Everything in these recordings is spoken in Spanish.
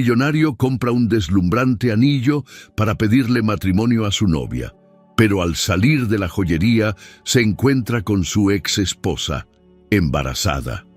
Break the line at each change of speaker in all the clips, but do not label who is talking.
millonario compra un deslumbrante anillo para pedirle matrimonio a su novia, pero al salir de la joyería se encuentra con su ex esposa, embarazada.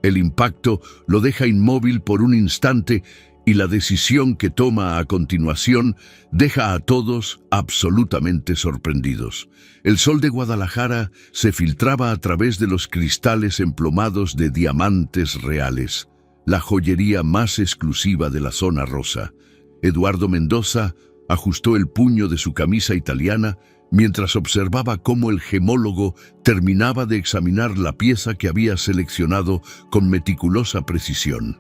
El impacto lo deja inmóvil por un instante y la decisión que toma a continuación deja a todos absolutamente sorprendidos. El sol de Guadalajara se filtraba a través de los cristales emplomados de diamantes reales, la joyería más exclusiva de la zona rosa. Eduardo Mendoza ajustó el puño de su camisa italiana mientras observaba cómo el gemólogo terminaba de examinar la pieza que había seleccionado con meticulosa precisión.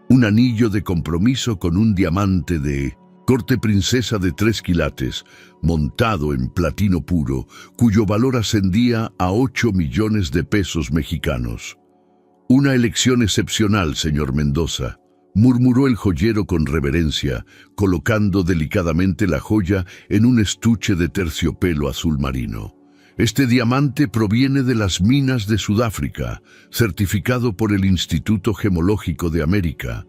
Un anillo de compromiso con un diamante de corte princesa de 3 quilates, montado en platino puro, cuyo valor ascendía a 8 millones de pesos mexicanos. «Una elección excepcional, señor Mendoza», murmuró el joyero con reverencia, colocando delicadamente la joya en un estuche de terciopelo azul marino. «Este diamante proviene de las minas de Sudáfrica, certificado por el Instituto Gemológico de América.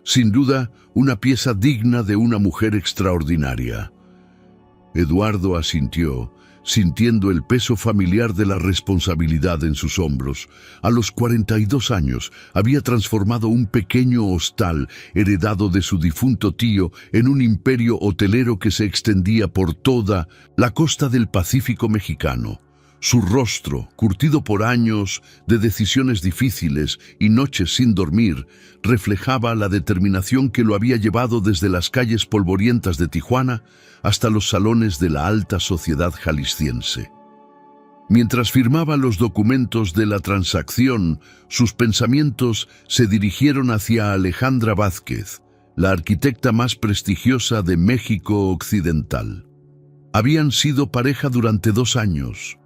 Sin duda, una pieza digna de una mujer extraordinaria». Eduardo asintió, sintiendo el peso familiar de la responsabilidad en sus hombros. A los 42 años había transformado un pequeño hostal heredado de su difunto tío en un imperio hotelero que se extendía por toda la costa del Pacífico mexicano. Su rostro, curtido por años de decisiones difíciles y noches sin dormir, reflejaba la determinación que lo había llevado desde las calles polvorientas de Tijuana hasta los salones de la alta sociedad jalisciense. Mientras firmaba los documentos de la transacción, sus pensamientos se dirigieron hacia Alejandra Vázquez, la arquitecta más prestigiosa de México Occidental. Habían sido pareja durante 2 años,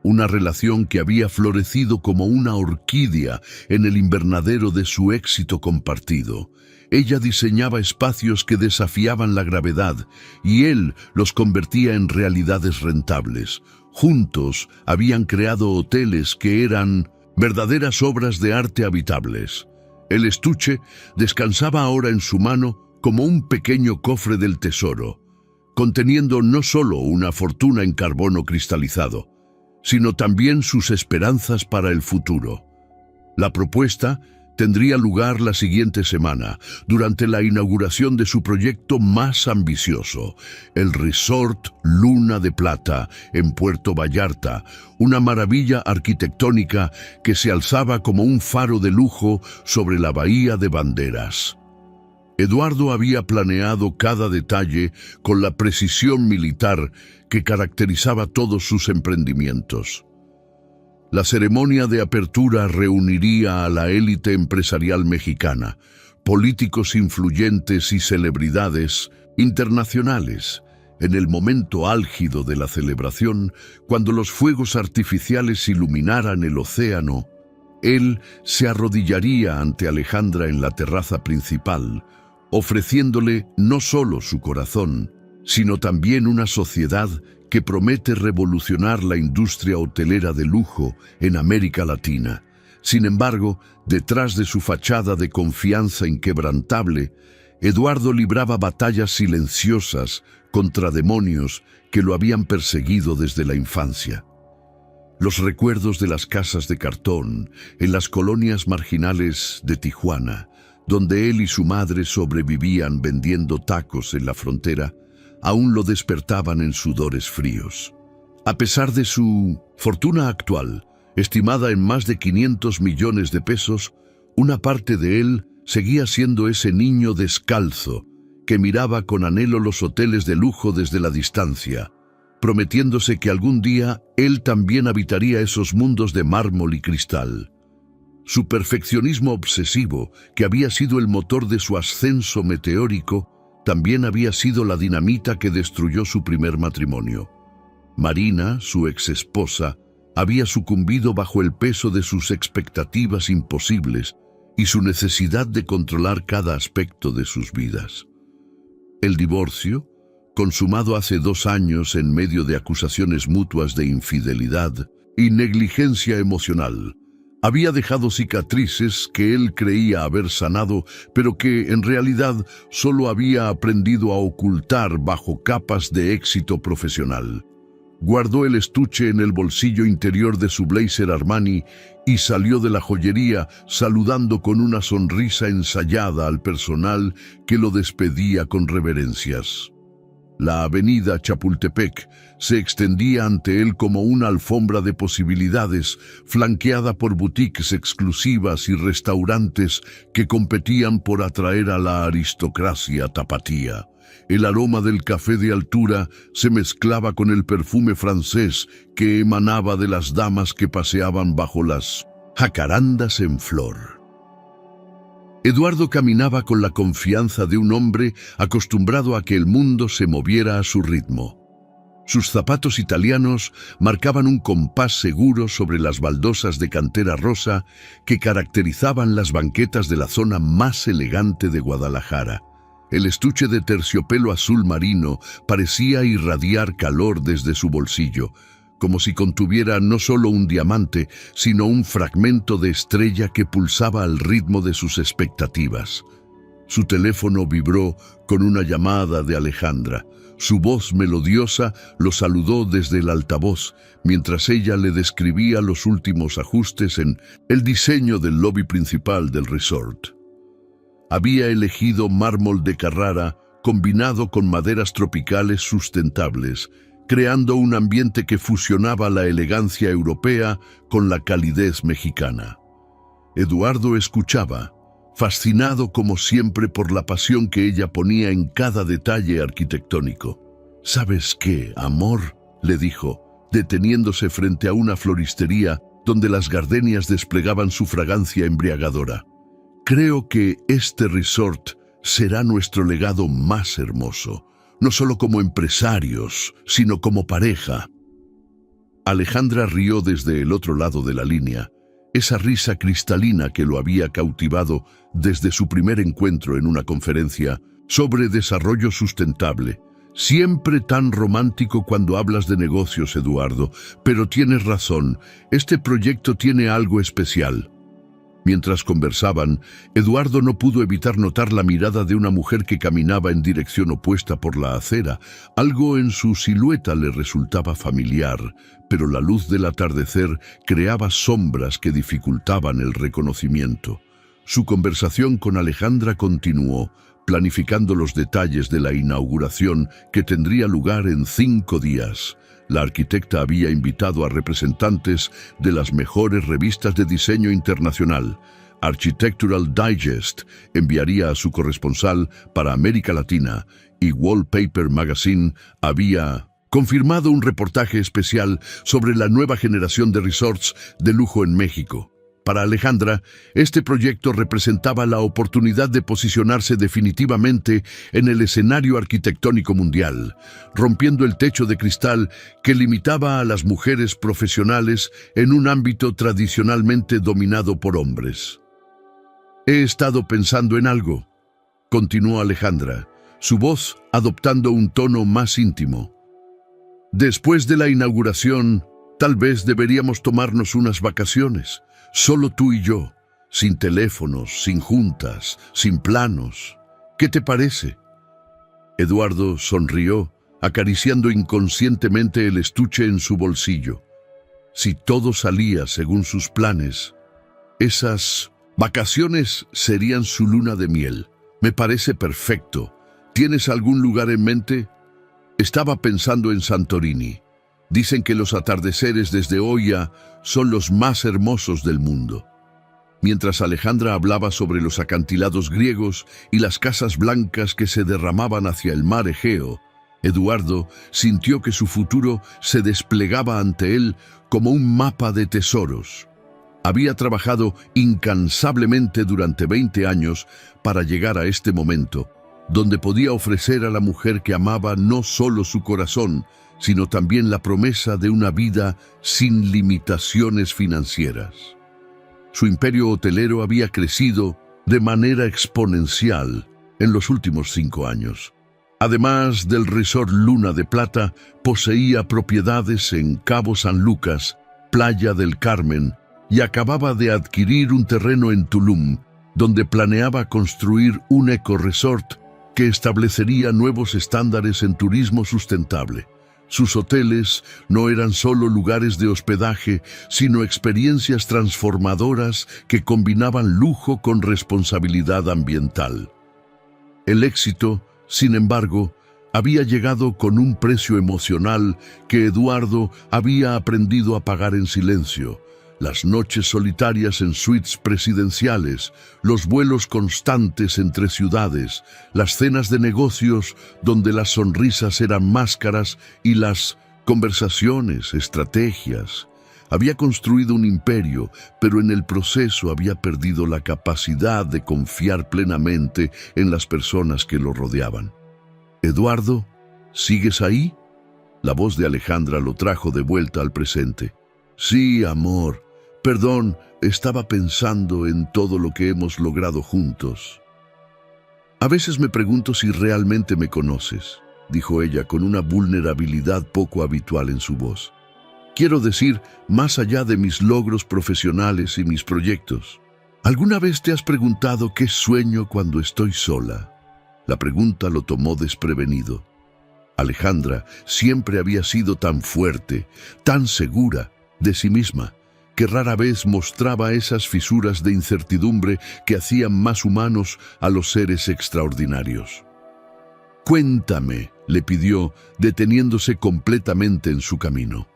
una relación que había florecido como una orquídea en el invernadero de su éxito compartido. Ella diseñaba espacios que desafiaban la gravedad y él los convertía en realidades rentables. Juntos habían creado hoteles que eran verdaderas obras de arte habitables. El estuche descansaba ahora en su mano como un pequeño cofre del tesoro, conteniendo no solo una fortuna en carbono cristalizado, sino también sus esperanzas para el futuro. La propuesta tendría lugar la siguiente semana, durante la inauguración de su proyecto más ambicioso, el Resort Luna de Plata en Puerto Vallarta, una maravilla arquitectónica que se alzaba como un faro de lujo sobre la Bahía de Banderas. Eduardo había planeado cada detalle con la precisión militar que caracterizaba todos sus emprendimientos. La ceremonia de apertura reuniría a la élite empresarial mexicana, políticos influyentes y celebridades internacionales. En el momento álgido de la celebración, cuando los fuegos artificiales iluminaran el océano, él se arrodillaría ante Alejandra en la terraza principal, ofreciéndole no solo su corazón, sino también una sociedad que promete revolucionar la industria hotelera de lujo en América Latina. Sin embargo, detrás de su fachada de confianza inquebrantable, Eduardo libraba batallas silenciosas contra demonios que lo habían perseguido desde la infancia. Los recuerdos de las casas de cartón en las colonias marginales de Tijuana, donde él y su madre sobrevivían vendiendo tacos en la frontera, aún lo despertaban en sudores fríos. A pesar de su fortuna actual, estimada en más de 500 millones de pesos, una parte de él seguía siendo ese niño descalzo que miraba con anhelo los hoteles de lujo desde la distancia, prometiéndose que algún día él también habitaría esos mundos de mármol y cristal. Su perfeccionismo obsesivo, que había sido el motor de su ascenso meteórico, también había sido la dinamita que destruyó su primer matrimonio. Marina, su exesposa, había sucumbido bajo el peso de sus expectativas imposibles y su necesidad de controlar cada aspecto de sus vidas. El divorcio, consumado hace 2 años en medio de acusaciones mutuas de infidelidad y negligencia emocional, Había dejado cicatrices que él creía haber sanado, pero que en realidad solo había aprendido a ocultar bajo capas de éxito profesional. Guardó el estuche en el bolsillo interior de su blazer Armani y salió de la joyería saludando con una sonrisa ensayada al personal que lo despedía con reverencias. La avenida Chapultepec se extendía ante él como una alfombra de posibilidades, flanqueada por boutiques exclusivas y restaurantes que competían por atraer a la aristocracia tapatía. El aroma del café de altura se mezclaba con el perfume francés que emanaba de las damas que paseaban bajo las jacarandas en flor. Eduardo caminaba con la confianza de un hombre acostumbrado a que el mundo se moviera a su ritmo. Sus zapatos italianos marcaban un compás seguro sobre las baldosas de cantera rosa que caracterizaban las banquetas de la zona más elegante de Guadalajara. El estuche de terciopelo azul marino parecía irradiar calor desde su bolsillo, como si contuviera no solo un diamante, sino un fragmento de estrella que pulsaba al ritmo de sus expectativas. Su teléfono vibró con una llamada de Alejandra. Su voz melodiosa lo saludó desde el altavoz, mientras ella le describía los últimos ajustes en el diseño del lobby principal del resort. Había elegido mármol de Carrara combinado con maderas tropicales sustentables, creando un ambiente que fusionaba la elegancia europea con la calidez mexicana. Eduardo escuchaba, fascinado como siempre por la pasión que ella ponía en cada detalle arquitectónico. «¿Sabes qué, amor?», le dijo, deteniéndose frente a una floristería donde las gardenias desplegaban su fragancia embriagadora. «Creo que este resort será nuestro legado más hermoso, no solo como empresarios, sino como pareja». Alejandra rió desde el otro lado de la línea, esa risa cristalina que lo había cautivado desde su primer encuentro en una conferencia sobre desarrollo sustentable. «Siempre tan romántico cuando hablas de negocios, Eduardo, pero tienes razón, este proyecto tiene algo especial». Mientras conversaban, Eduardo no pudo evitar notar la mirada de una mujer que caminaba en dirección opuesta por la acera. Algo en su silueta le resultaba familiar, pero la luz del atardecer creaba sombras que dificultaban el reconocimiento. Su conversación con Alejandra continuó, planificando los detalles de la inauguración que tendría lugar en 5 días. La arquitecta había invitado a representantes de las mejores revistas de diseño internacional. Architectural Digest enviaría a su corresponsal para América Latina y Wallpaper Magazine había confirmado un reportaje especial sobre la nueva generación de resorts de lujo en México. Para Alejandra, este proyecto representaba la oportunidad de posicionarse definitivamente en el escenario arquitectónico mundial, rompiendo el techo de cristal que limitaba a las mujeres profesionales en un ámbito tradicionalmente dominado por hombres. «He estado pensando en algo», continuó Alejandra, su voz adoptando un tono más íntimo. «Después de la inauguración, tal vez deberíamos tomarnos unas vacaciones. Solo tú y yo, sin teléfonos, sin juntas, sin planos. ¿Qué te parece?» Eduardo sonrió, acariciando inconscientemente el estuche en su bolsillo. Si todo salía según sus planes, esas vacaciones serían su luna de miel. «Me parece perfecto. ¿Tienes algún lugar en mente?» «Estaba pensando en Santorini. Dicen que los atardeceres desde Oia son los más hermosos del mundo». Mientras Alejandra hablaba sobre los acantilados griegos y las casas blancas que se derramaban hacia el mar Egeo, Eduardo sintió que su futuro se desplegaba ante él como un mapa de tesoros. Había trabajado incansablemente durante 20 años para llegar a este momento, donde podía ofrecer a la mujer que amaba no solo su corazón, sino también la promesa de una vida sin limitaciones financieras. Su imperio hotelero había crecido de manera exponencial en los últimos 5 años. Además del resort Luna de Plata, poseía propiedades en Cabo San Lucas, Playa del Carmen, y acababa de adquirir un terreno en Tulum, donde planeaba construir un ecoresort que establecería nuevos estándares en turismo sustentable. Sus hoteles no eran solo lugares de hospedaje, sino experiencias transformadoras que combinaban lujo con responsabilidad ambiental. El éxito, sin embargo, había llegado con un precio emocional que Eduardo había aprendido a pagar en silencio. Las noches solitarias en suites presidenciales, los vuelos constantes entre ciudades, las cenas de negocios donde las sonrisas eran máscaras y las conversaciones, estrategias. Había construido un imperio, pero en el proceso había perdido la capacidad de confiar plenamente en las personas que lo rodeaban. «Eduardo, ¿sigues ahí?». La voz de Alejandra lo trajo de vuelta al presente. «Sí, amor. Perdón, estaba pensando en todo lo que hemos logrado juntos». «A veces me pregunto si realmente me conoces», dijo ella con una vulnerabilidad poco habitual en su voz. «Quiero decir, más allá de mis logros profesionales y mis proyectos. ¿Alguna vez te has preguntado qué sueño cuando estoy sola?». La pregunta lo tomó desprevenido. Alejandra siempre había sido tan fuerte, tan segura de sí misma, que rara vez mostraba esas fisuras de incertidumbre que hacían más humanos a los seres extraordinarios. «Cuéntame», le pidió, deteniéndose completamente en su camino.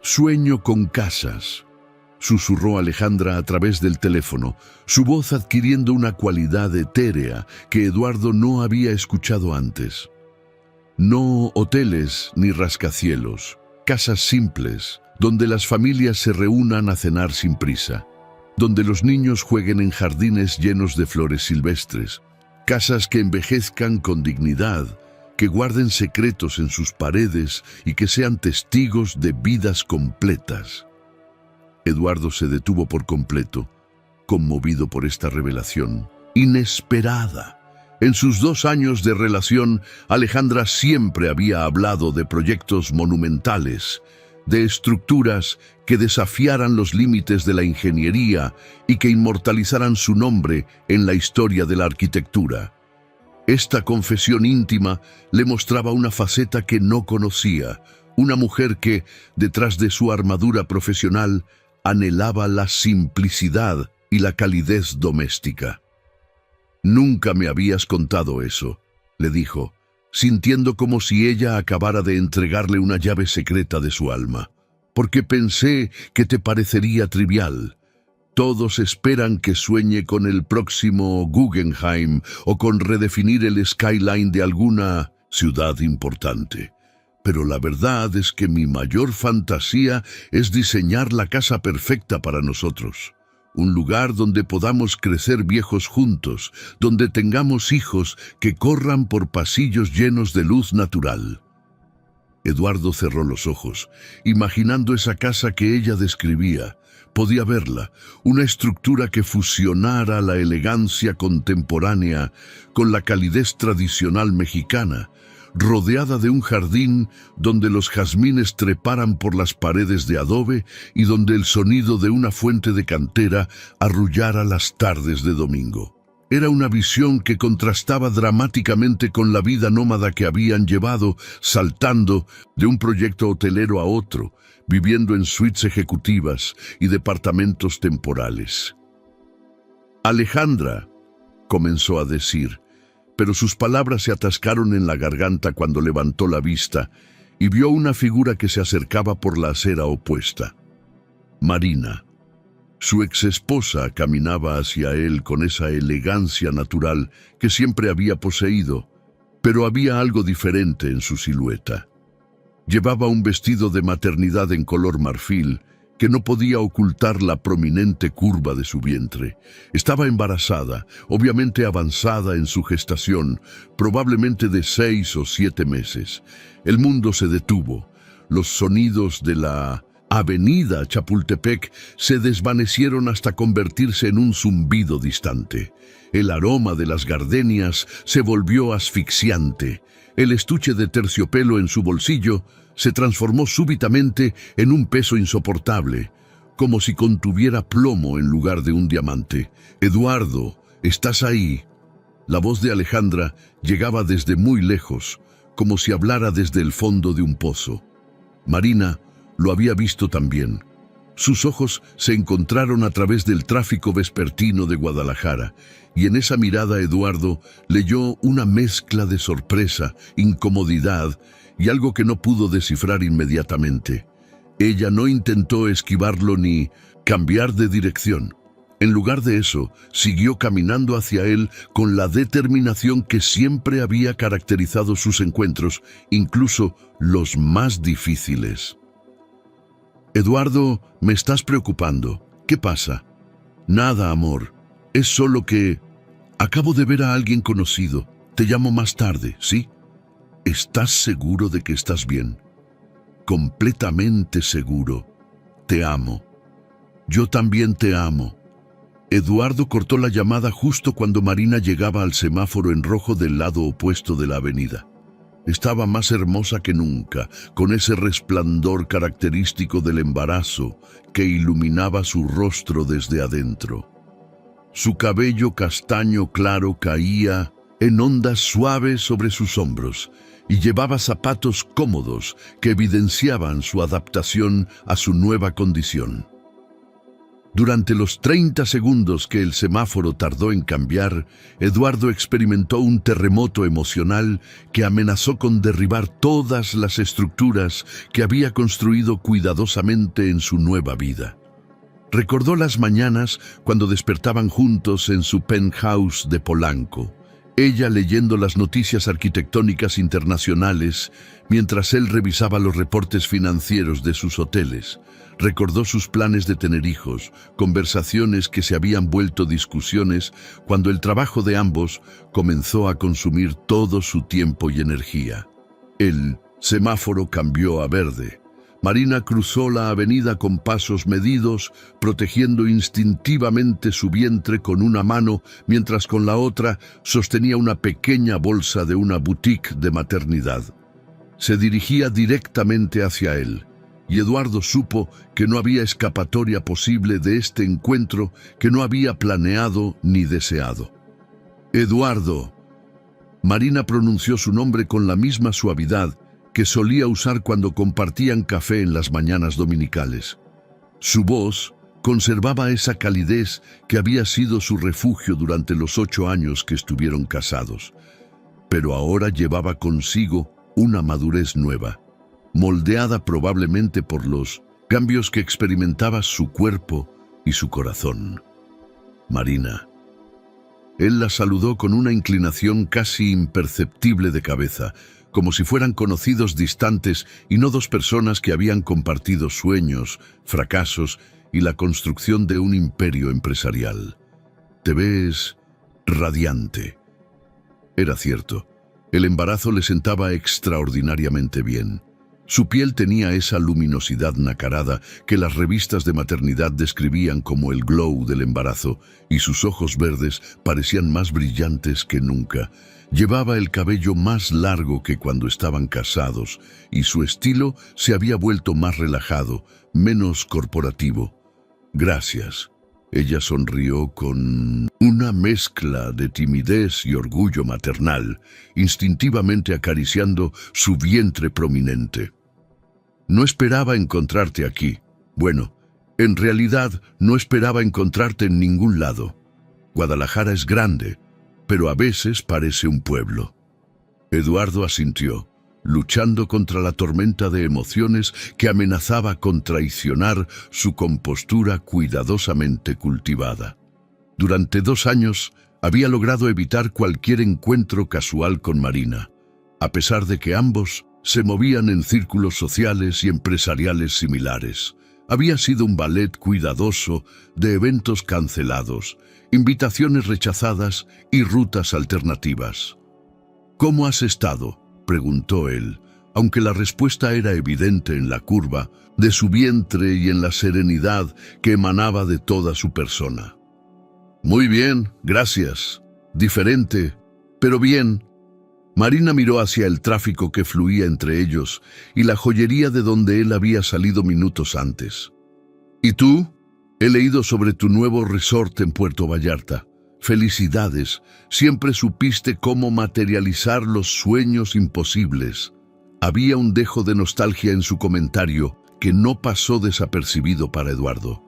«Sueño con casas», susurró Alejandra a través del teléfono, su voz adquiriendo una cualidad etérea que Eduardo no había escuchado antes. «No hoteles ni rascacielos, casas simples, donde las familias se reúnan a cenar sin prisa, donde los niños jueguen en jardines llenos de flores silvestres, casas que envejezcan con dignidad, que guarden secretos en sus paredes y que sean testigos de vidas completas». Eduardo se detuvo por completo, conmovido por esta revelación inesperada. En sus 2 años de relación, Alejandra siempre había hablado de proyectos monumentales, de estructuras que desafiaran los límites de la ingeniería y que inmortalizaran su nombre en la historia de la arquitectura. Esta confesión íntima le mostraba una faceta que no conocía, una mujer que, detrás de su armadura profesional, anhelaba la simplicidad y la calidez doméstica. «Nunca me habías contado eso», le dijo, sintiendo como si ella acabara de entregarle una llave secreta de su alma. «Porque pensé que te parecería trivial. Todos esperan que sueñe con el próximo Guggenheim o con redefinir el skyline de alguna ciudad importante. Pero la verdad es que mi mayor fantasía es diseñar la casa perfecta para nosotros. Un lugar donde podamos crecer viejos juntos, donde tengamos hijos que corran por pasillos llenos de luz natural». Eduardo cerró los ojos, imaginando esa casa que ella describía. Podía verla, una estructura que fusionara la elegancia contemporánea con la calidez tradicional mexicana, rodeada de un jardín donde los jazmines treparan por las paredes de adobe y donde el sonido de una fuente de cantera arrullara las tardes de domingo. Era una visión que contrastaba dramáticamente con la vida nómada que habían llevado, saltando de un proyecto hotelero a otro, viviendo en suites ejecutivas y departamentos temporales. «Alejandra», comenzó a decir, pero sus palabras se atascaron en la garganta cuando levantó la vista y vio una figura que se acercaba por la acera opuesta. Marina. Su exesposa caminaba hacia él con esa elegancia natural que siempre había poseído, pero había algo diferente en su silueta. Llevaba un vestido de maternidad en color marfil que no podía ocultar la prominente curva de su vientre. Estaba embarazada, obviamente avanzada en su gestación, probablemente de 6 o 7 meses. El mundo se detuvo. Los sonidos de la avenida Chapultepec se desvanecieron hasta convertirse en un zumbido distante. El aroma de las gardenias se volvió asfixiante. El estuche de terciopelo en su bolsillo se transformó súbitamente en un peso insoportable. como si contuviera plomo en lugar de un diamante. «Eduardo, ¿estás ahí?». La voz de Alejandra llegaba desde muy lejos, como si hablara desde el fondo de un pozo. Marina lo había visto también. Sus ojos se encontraron a través del tráfico vespertino de Guadalajara, y en esa mirada Eduardo leyó una mezcla de sorpresa, incomodidad y algo que no pudo descifrar inmediatamente. Ella no intentó esquivarlo ni cambiar de dirección. En lugar de eso, siguió caminando hacia él con la determinación que siempre había caracterizado sus encuentros, incluso los más difíciles. «Eduardo, me estás preocupando. ¿Qué pasa?». «Nada, amor. Es solo que acabo de ver a alguien conocido. Te llamo más tarde, ¿sí?». «¿Estás seguro de que estás bien?». «Completamente seguro. Te amo». «Yo también te amo». Eduardo cortó la llamada justo cuando Marina llegaba al semáforo en rojo del lado opuesto de la avenida. Estaba más hermosa que nunca, con ese resplandor característico del embarazo que iluminaba su rostro desde adentro. Su cabello castaño claro caía en ondas suaves sobre sus hombros y llevaba zapatos cómodos que evidenciaban su adaptación a su nueva condición. Durante los 30 segundos que el semáforo tardó en cambiar, Eduardo experimentó un terremoto emocional que amenazó con derribar todas las estructuras que había construido cuidadosamente en su nueva vida. Recordó las mañanas cuando despertaban juntos en su penthouse de Polanco, ella leyendo las noticias arquitectónicas internacionales mientras él revisaba los reportes financieros de sus hoteles. Recordó sus planes de tener hijos, conversaciones que se habían vuelto discusiones cuando el trabajo de ambos comenzó a consumir todo su tiempo y energía. El semáforo cambió a verde. Marina cruzó la avenida con pasos medidos, protegiendo instintivamente su vientre con una mano, mientras con la otra sostenía una pequeña bolsa de una boutique de maternidad. Se dirigía directamente hacia él, y Eduardo supo que no había escapatoria posible de este encuentro que no había planeado ni deseado. «Eduardo». Marina pronunció su nombre con la misma suavidad que solía usar cuando compartían café en las mañanas dominicales. Su voz conservaba esa calidez que había sido su refugio durante los 8 años que estuvieron casados, pero ahora llevaba consigo una madurez nueva, moldeada probablemente por los cambios que experimentaba su cuerpo y su corazón. «Marina». Él la saludó con una inclinación casi imperceptible de cabeza, como si fueran conocidos distantes y no dos personas que habían compartido sueños, fracasos y la construcción de un imperio empresarial. «Te ves radiante». Era cierto, el embarazo le sentaba extraordinariamente bien. Su piel tenía esa luminosidad nacarada que las revistas de maternidad describían como el glow del embarazo, y sus ojos verdes parecían más brillantes que nunca. Llevaba el cabello más largo que cuando estaban casados, y su estilo se había vuelto más relajado, menos corporativo. «Gracias». Ella sonrió con una mezcla de timidez y orgullo maternal, instintivamente acariciando su vientre prominente. «No esperaba encontrarte aquí. Bueno, en realidad no esperaba encontrarte en ningún lado. Guadalajara es grande, pero a veces parece un pueblo». Eduardo asintió, luchando contra la tormenta de emociones que amenazaba con traicionar su compostura cuidadosamente cultivada. Durante 2 años había logrado evitar cualquier encuentro casual con Marina, a pesar de que ambos se movían en círculos sociales y empresariales similares. Había sido un ballet cuidadoso de eventos cancelados, invitaciones rechazadas y rutas alternativas. «¿Cómo has estado?», preguntó él, aunque la respuesta era evidente en la curva de su vientre y en la serenidad que emanaba de toda su persona. «Muy bien, gracias. Diferente, pero bien». Marina miró hacia el tráfico que fluía entre ellos y la joyería de donde él había salido minutos antes. ¿Y tú? He leído sobre tu nuevo resort en Puerto Vallarta. Felicidades, siempre supiste cómo materializar los sueños imposibles. Había un dejo de nostalgia en su comentario que no pasó desapercibido para Eduardo.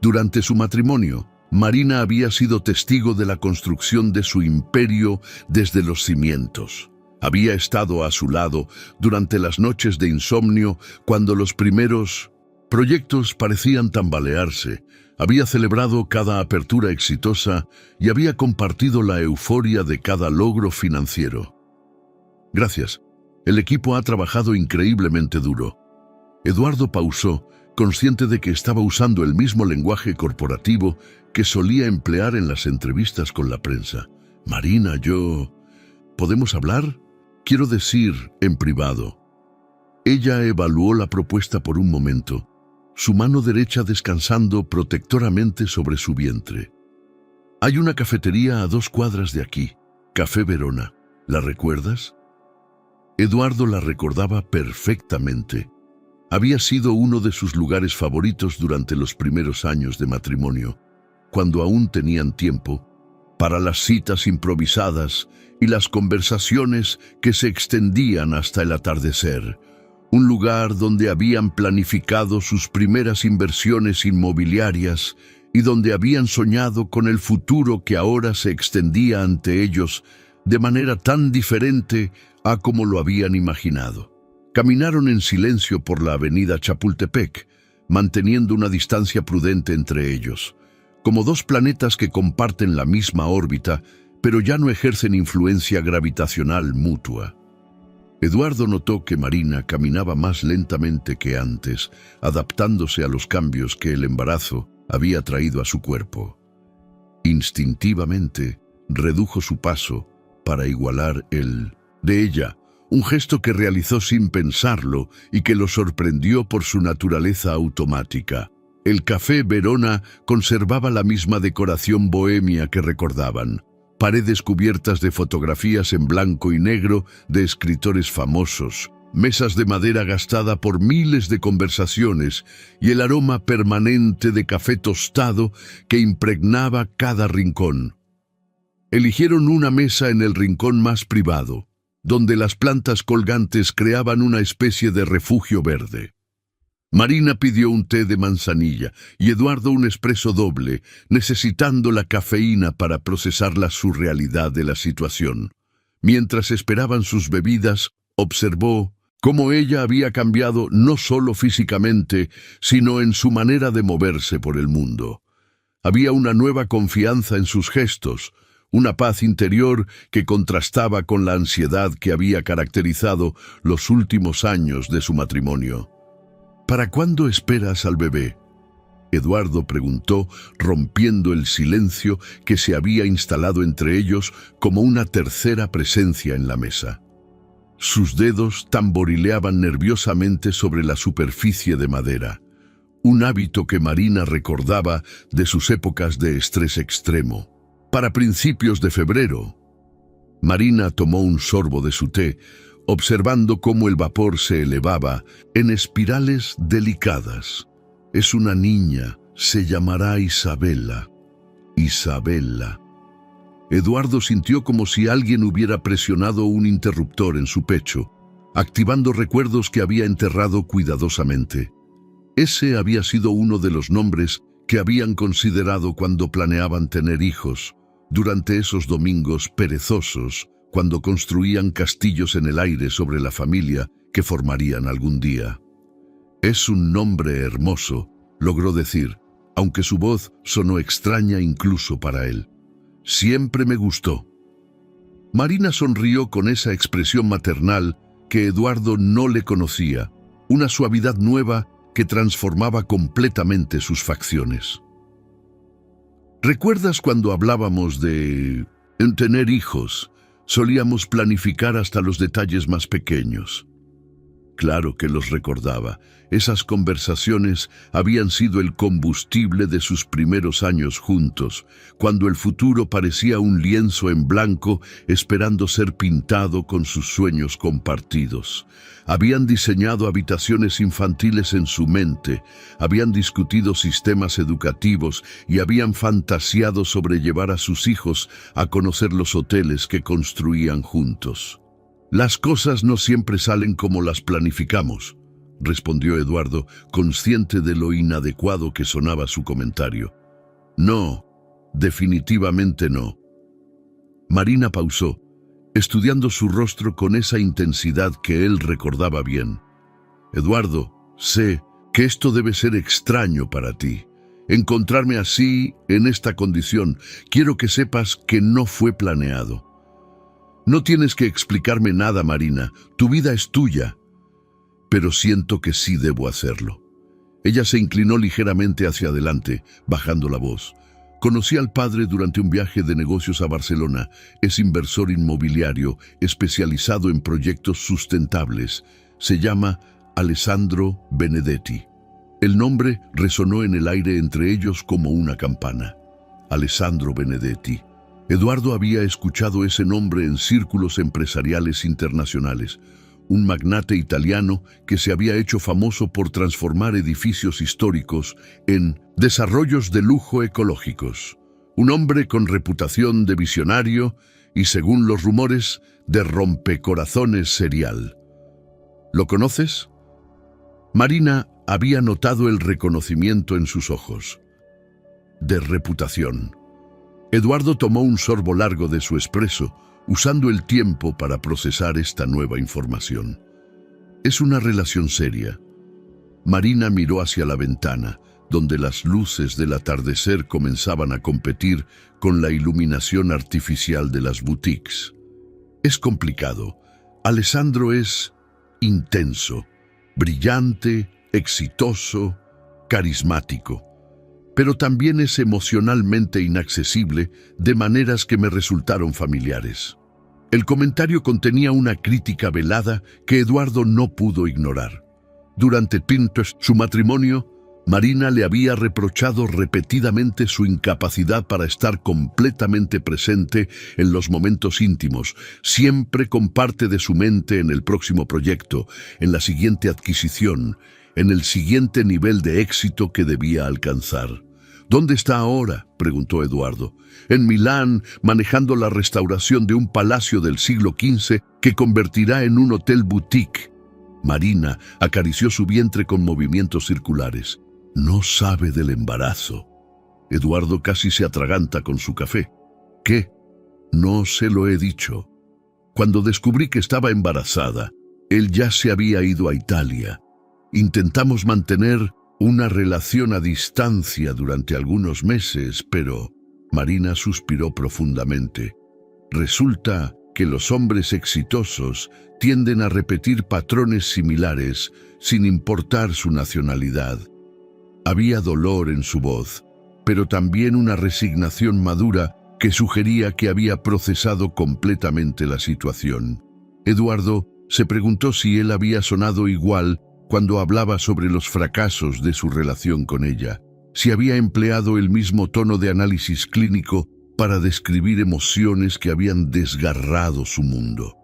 Durante su matrimonio, Marina había sido testigo de la construcción de su imperio desde los cimientos. Había estado a su lado durante las noches de insomnio cuando los primeros proyectos parecían tambalearse. Había celebrado cada apertura exitosa y había compartido la euforia de cada logro financiero. Gracias. El equipo ha trabajado increíblemente duro. Eduardo pausó, consciente de que estaba usando el mismo lenguaje corporativo que solía emplear en las entrevistas con la prensa. Marina, ¿podemos hablar? Quiero decir, en privado. Ella evaluó la propuesta por un momento, su mano derecha descansando protectoramente sobre su vientre. Hay una cafetería a 2 cuadras de aquí, Café Verona. ¿La recuerdas? Eduardo la recordaba perfectamente. Había sido uno de sus lugares favoritos durante los primeros años de matrimonio, cuando aún tenían tiempo para las citas improvisadas y las conversaciones que se extendían hasta el atardecer. Un lugar donde habían planificado sus primeras inversiones inmobiliarias y donde habían soñado con el futuro que ahora se extendía ante ellos de manera tan diferente a como lo habían imaginado. Caminaron en silencio por la avenida Chapultepec, manteniendo una distancia prudente entre ellos, como 2 planetas que comparten la misma órbita, pero ya no ejercen influencia gravitacional mutua. Eduardo notó que Marina caminaba más lentamente que antes, adaptándose a los cambios que el embarazo había traído a su cuerpo. Instintivamente, redujo su paso para igualar el de ella, un gesto que realizó sin pensarlo y que lo sorprendió por su naturaleza automática. El Café Verona conservaba la misma decoración bohemia que recordaban. Paredes cubiertas de fotografías en blanco y negro de escritores famosos, mesas de madera gastada por miles de conversaciones y el aroma permanente de café tostado que impregnaba cada rincón. Eligieron una mesa en el rincón más privado, donde las plantas colgantes creaban una especie de refugio verde. Marina pidió un té de manzanilla y Eduardo un espresso doble, necesitando la cafeína para procesar la surrealidad de la situación. Mientras esperaban sus bebidas, observó cómo ella había cambiado no solo físicamente, sino en su manera de moverse por el mundo. Había una nueva confianza en sus gestos, una paz interior que contrastaba con la ansiedad que había caracterizado los últimos años de su matrimonio. ¿Para cuándo esperas al bebé?, Eduardo preguntó, rompiendo el silencio que se había instalado entre ellos como una tercera presencia en la mesa. Sus dedos tamborileaban nerviosamente sobre la superficie de madera, un hábito que Marina recordaba de sus épocas de estrés extremo. Para principios de febrero. Marina tomó un sorbo de su té, observando cómo el vapor se elevaba en espirales delicadas. Es una niña, se llamará Isabela. Isabela. Eduardo sintió como si alguien hubiera presionado un interruptor en su pecho, activando recuerdos que había enterrado cuidadosamente. Ese había sido uno de los nombres que habían considerado cuando planeaban tener hijos, durante esos domingos perezosos, cuando construían castillos en el aire sobre la familia que formarían algún día. Es un nombre hermoso, logró decir, aunque su voz sonó extraña incluso para él. Siempre me gustó. Marina sonrió con esa expresión maternal que Eduardo no le conocía, una suavidad nueva que transformaba completamente sus facciones. ¿Recuerdas cuando hablábamos de tener hijos? Solíamos planificar hasta los detalles más pequeños. Claro que los recordaba. Esas conversaciones habían sido el combustible de sus primeros años juntos, cuando el futuro parecía un lienzo en blanco esperando ser pintado con sus sueños compartidos. Habían diseñado habitaciones infantiles en su mente, habían discutido sistemas educativos y habían fantaseado sobre llevar a sus hijos a conocer los hoteles que construían juntos. «Las cosas no siempre salen como las planificamos», respondió Eduardo, consciente de lo inadecuado que sonaba su comentario. «No, definitivamente no». Marina pausó, estudiando su rostro con esa intensidad que él recordaba bien. «Eduardo, sé que esto debe ser extraño para ti. Encontrarme así, en esta condición, quiero que sepas que no fue planeado. No tienes que explicarme nada, Marina. Tu vida es tuya. Pero siento que sí debo hacerlo». Ella se inclinó ligeramente hacia adelante, bajando la voz. «Conocí al padre durante un viaje de negocios a Barcelona. Es inversor inmobiliario, especializado en proyectos sustentables. Se llama Alessandro Benedetti». El nombre resonó en el aire entre ellos como una campana. Alessandro Benedetti. Eduardo había escuchado ese nombre en círculos empresariales internacionales, un magnate italiano que se había hecho famoso por transformar edificios históricos en desarrollos de lujo ecológicos, un hombre con reputación de visionario y, según los rumores, de rompecorazones serial. ¿Lo conoces? Marina había notado el reconocimiento en sus ojos. De reputación. Eduardo tomó un sorbo largo de su espresso, usando el tiempo para procesar esta nueva información. Es una relación seria. Marina miró hacia la ventana, donde las luces del atardecer comenzaban a competir con la iluminación artificial de las boutiques. Es complicado. Alessandro es intenso, brillante, exitoso, carismático. Pero también es emocionalmente inaccesible de maneras que me resultaron familiares. El comentario contenía una crítica velada que Eduardo no pudo ignorar. Durante su matrimonio, Marina le había reprochado repetidamente su incapacidad para estar completamente presente en los momentos íntimos, siempre con parte de su mente en el próximo proyecto, en la siguiente adquisición, en el siguiente nivel de éxito que debía alcanzar. «¿Dónde está ahora?», preguntó Eduardo. «En Milán, manejando la restauración de un palacio del siglo XV que convertirá en un hotel boutique». Marina acarició su vientre con movimientos circulares. «No sabe del embarazo». Eduardo casi se atraganta con su café. «¿Qué? No se lo he dicho. Cuando descubrí que estaba embarazada, él ya se había ido a Italia. Intentamos mantener una relación a distancia durante algunos meses, pero...» Marina suspiró profundamente. «Resulta que los hombres exitosos tienden a repetir patrones similares sin importar su nacionalidad». Había dolor en su voz, pero también una resignación madura que sugería que había procesado completamente la situación. Eduardo se preguntó si él había sonado igual cuando hablaba sobre los fracasos de su relación con ella, si había empleado el mismo tono de análisis clínico para describir emociones que habían desgarrado su mundo.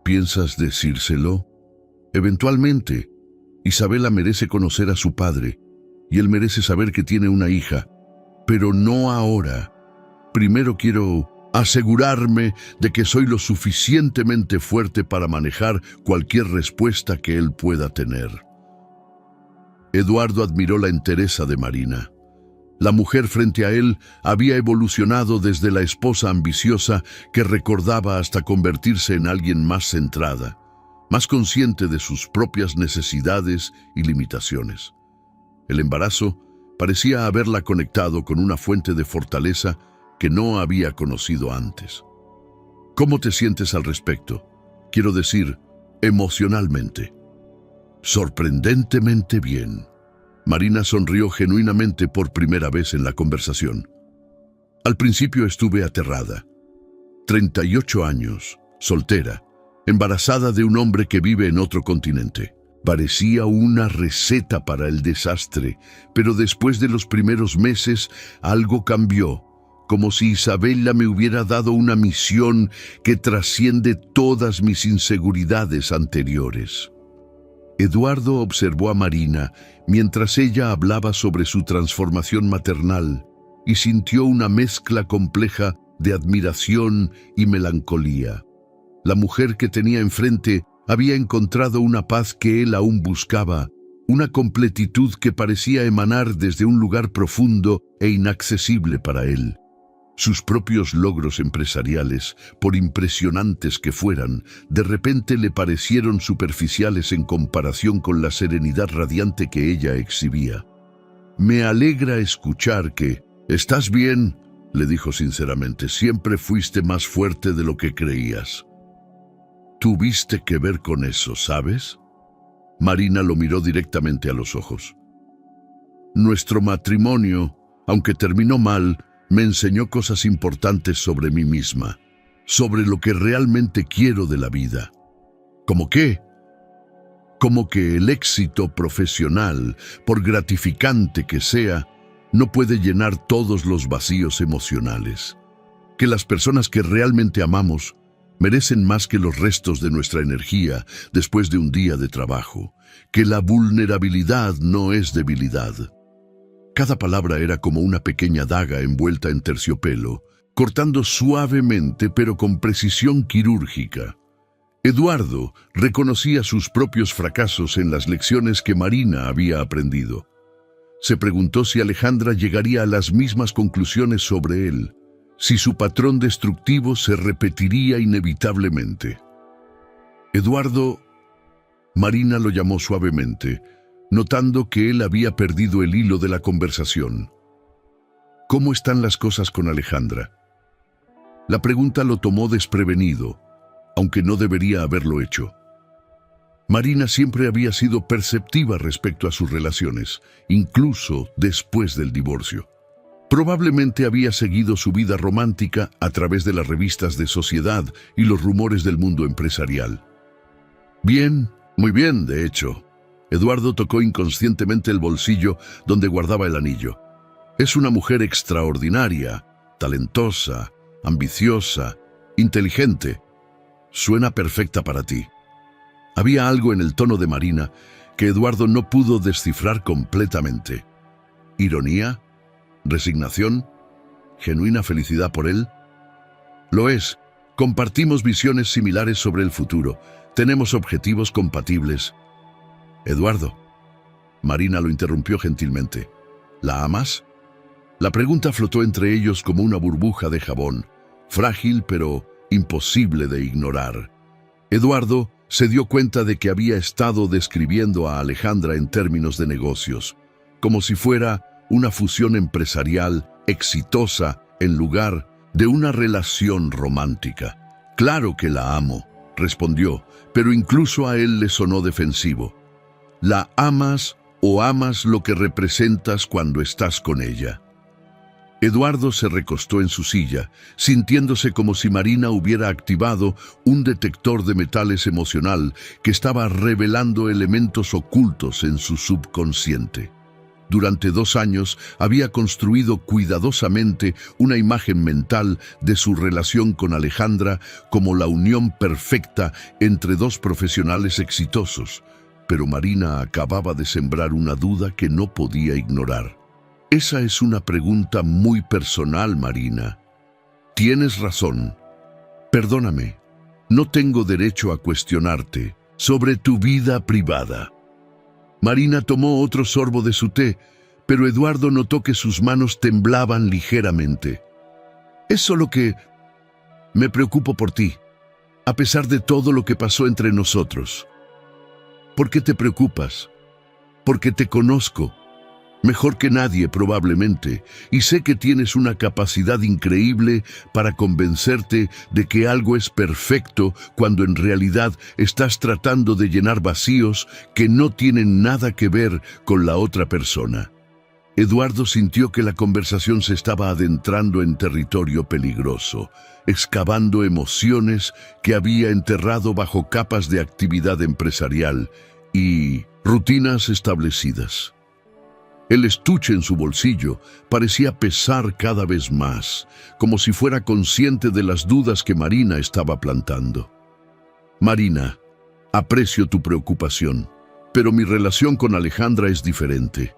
¿Piensas decírselo? Eventualmente. Isabela merece conocer a su padre, y él merece saber que tiene una hija, pero no ahora. Primero quiero asegurarme de que soy lo suficientemente fuerte para manejar cualquier respuesta que él pueda tener». Eduardo admiró la entereza de Marina. La mujer frente a él había evolucionado desde la esposa ambiciosa que recordaba hasta convertirse en alguien más centrada, más consciente de sus propias necesidades y limitaciones. El embarazo parecía haberla conectado con una fuente de fortaleza que no había conocido antes. ¿Cómo te sientes al respecto? Quiero decir, emocionalmente. Sorprendentemente bien. Marina sonrió genuinamente por primera vez en la conversación. Al principio estuve aterrada. 38 años, soltera, embarazada de un hombre que vive en otro continente. Parecía una receta para el desastre, pero después de los primeros meses algo cambió, como si Isabella me hubiera dado una misión que trasciende todas mis inseguridades anteriores. Eduardo observó a Marina mientras ella hablaba sobre su transformación maternal y sintió una mezcla compleja de admiración y melancolía. La mujer que tenía enfrente había encontrado una paz que él aún buscaba, una completitud que parecía emanar desde un lugar profundo e inaccesible para él. Sus propios logros empresariales, por impresionantes que fueran, de repente le parecieron superficiales en comparación con la serenidad radiante que ella exhibía. «Me alegra escuchar que... ¿Estás bien?», le dijo sinceramente. «Siempre fuiste más fuerte de lo que creías». «Tuviste que ver con eso, ¿sabes?». Marina lo miró directamente a los ojos. «Nuestro matrimonio, aunque terminó mal, me enseñó cosas importantes sobre mí misma, sobre lo que realmente quiero de la vida». ¿Cómo qué? Como que el éxito profesional, por gratificante que sea, no puede llenar todos los vacíos emocionales. Que las personas que realmente amamos merecen más que los restos de nuestra energía después de un día de trabajo. Que la vulnerabilidad no es debilidad. Cada palabra era como una pequeña daga envuelta en terciopelo, cortando suavemente pero con precisión quirúrgica. Eduardo reconocía sus propios fracasos en las lecciones que Marina había aprendido. Se preguntó si Alejandra llegaría a las mismas conclusiones sobre él, si su patrón destructivo se repetiría inevitablemente. «Eduardo», Marina lo llamó suavemente, notando que él había perdido el hilo de la conversación. «¿Cómo están las cosas con Alejandra?». La pregunta lo tomó desprevenido, aunque no debería haberlo hecho. Marina siempre había sido perceptiva respecto a sus relaciones, incluso después del divorcio. Probablemente había seguido su vida romántica a través de las revistas de sociedad y los rumores del mundo empresarial. «Bien, muy bien, de hecho». Eduardo tocó inconscientemente el bolsillo donde guardaba el anillo. «Es una mujer extraordinaria, talentosa, ambiciosa, inteligente. Suena perfecta para ti». Había algo en el tono de Marina que Eduardo no pudo descifrar completamente. ¿Ironía? ¿Resignación? ¿Genuina felicidad por él? Lo es. Compartimos visiones similares sobre el futuro. Tenemos objetivos compatibles. «Eduardo», Marina lo interrumpió gentilmente, «¿la amas?». La pregunta flotó entre ellos como una burbuja de jabón, frágil pero imposible de ignorar. Eduardo se dio cuenta de que había estado describiendo a Alejandra en términos de negocios, como si fuera una fusión empresarial exitosa en lugar de una relación romántica. «Claro que la amo», respondió, pero incluso a él le sonó defensivo. «¿La amas o amas lo que representas cuando estás con ella?». Eduardo se recostó en su silla, sintiéndose como si Marina hubiera activado un detector de metales emocional que estaba revelando elementos ocultos en su subconsciente. Durante 2 años había construido cuidadosamente una imagen mental de su relación con Alejandra como la unión perfecta entre 2 profesionales exitosos, pero Marina acababa de sembrar una duda que no podía ignorar. «Esa es una pregunta muy personal, Marina. Tienes razón. Perdóname, no tengo derecho a cuestionarte sobre tu vida privada». Marina tomó otro sorbo de su té, pero Eduardo notó que sus manos temblaban ligeramente. «Es solo que me preocupo por ti, a pesar de todo lo que pasó entre nosotros». «¿Por qué te preocupas?». «Porque te conozco. Mejor que nadie probablemente, y sé que tienes una capacidad increíble para convencerte de que algo es perfecto cuando en realidad estás tratando de llenar vacíos que no tienen nada que ver con la otra persona». Eduardo sintió que la conversación se estaba adentrando en territorio peligroso, excavando emociones que había enterrado bajo capas de actividad empresarial y rutinas establecidas. El estuche en su bolsillo parecía pesar cada vez más, como si fuera consciente de las dudas que Marina estaba plantando. Marina, aprecio tu preocupación, pero mi relación con Alejandra es diferente.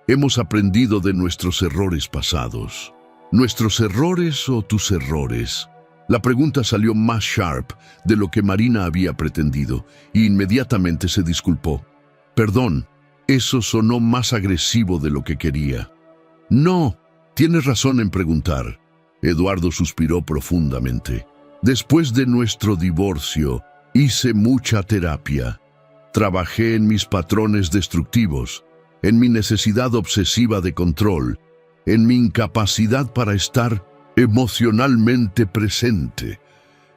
Hemos aprendido de nuestros errores pasados. ¿Nuestros errores o tus errores? La pregunta salió más sharp de lo que Marina había pretendido, y inmediatamente se disculpó. Perdón, eso sonó más agresivo de lo que quería. No, tienes razón en preguntar. Eduardo suspiró profundamente. Después de nuestro divorcio, hice mucha terapia. Trabajé en mis patrones destructivos, en mi necesidad obsesiva de control, en mi incapacidad para estar emocionalmente presente.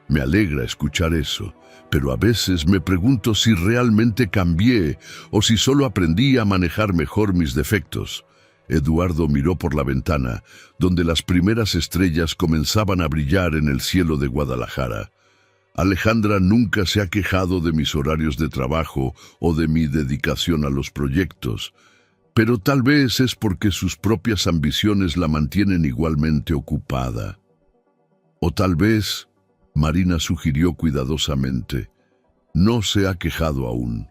Me alegra escuchar eso, pero a veces me pregunto si realmente cambié o si solo aprendí a manejar mejor mis defectos. Eduardo miró por la ventana, donde las primeras estrellas comenzaban a brillar en el cielo de Guadalajara. Alejandra nunca se ha quejado de mis horarios de trabajo o de mi dedicación a los proyectos, pero tal vez es porque sus propias ambiciones la mantienen igualmente ocupada. O tal vez, Marina sugirió cuidadosamente, no se ha quejado aún.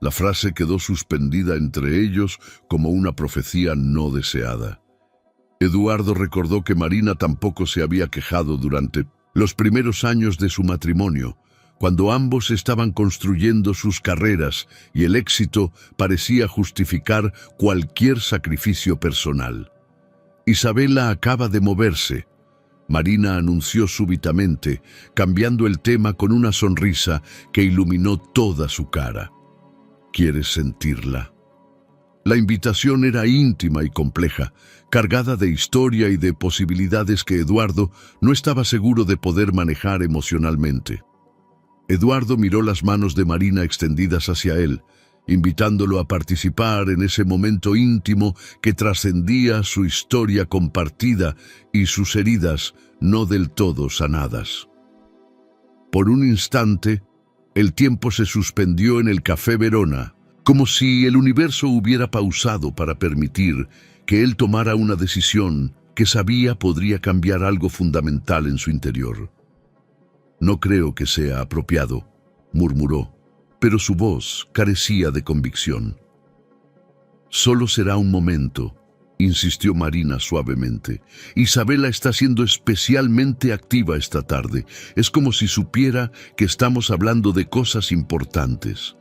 La frase quedó suspendida entre ellos como una profecía no deseada. Eduardo recordó que Marina tampoco se había quejado durante los primeros años de su matrimonio, cuando ambos estaban construyendo sus carreras y el éxito parecía justificar cualquier sacrificio personal. Isabela acaba de moverse. Marina anunció súbitamente, cambiando el tema con una sonrisa que iluminó toda su cara. ¿Quieres sentirla? La invitación era íntima y compleja, cargada de historia y de posibilidades que Eduardo no estaba seguro de poder manejar emocionalmente. Eduardo miró las manos de Marina extendidas hacia él, invitándolo a participar en ese momento íntimo que trascendía su historia compartida y sus heridas no del todo sanadas. Por un instante, el tiempo se suspendió en el Café Verona, como si el universo hubiera pausado para permitir que él tomara una decisión que sabía podría cambiar algo fundamental en su interior. No creo que sea apropiado, murmuró, pero su voz carecía de convicción. Solo será un momento, insistió Marina suavemente. Isabela está siendo especialmente activa esta tarde. Es como si supiera que estamos hablando de cosas importantes.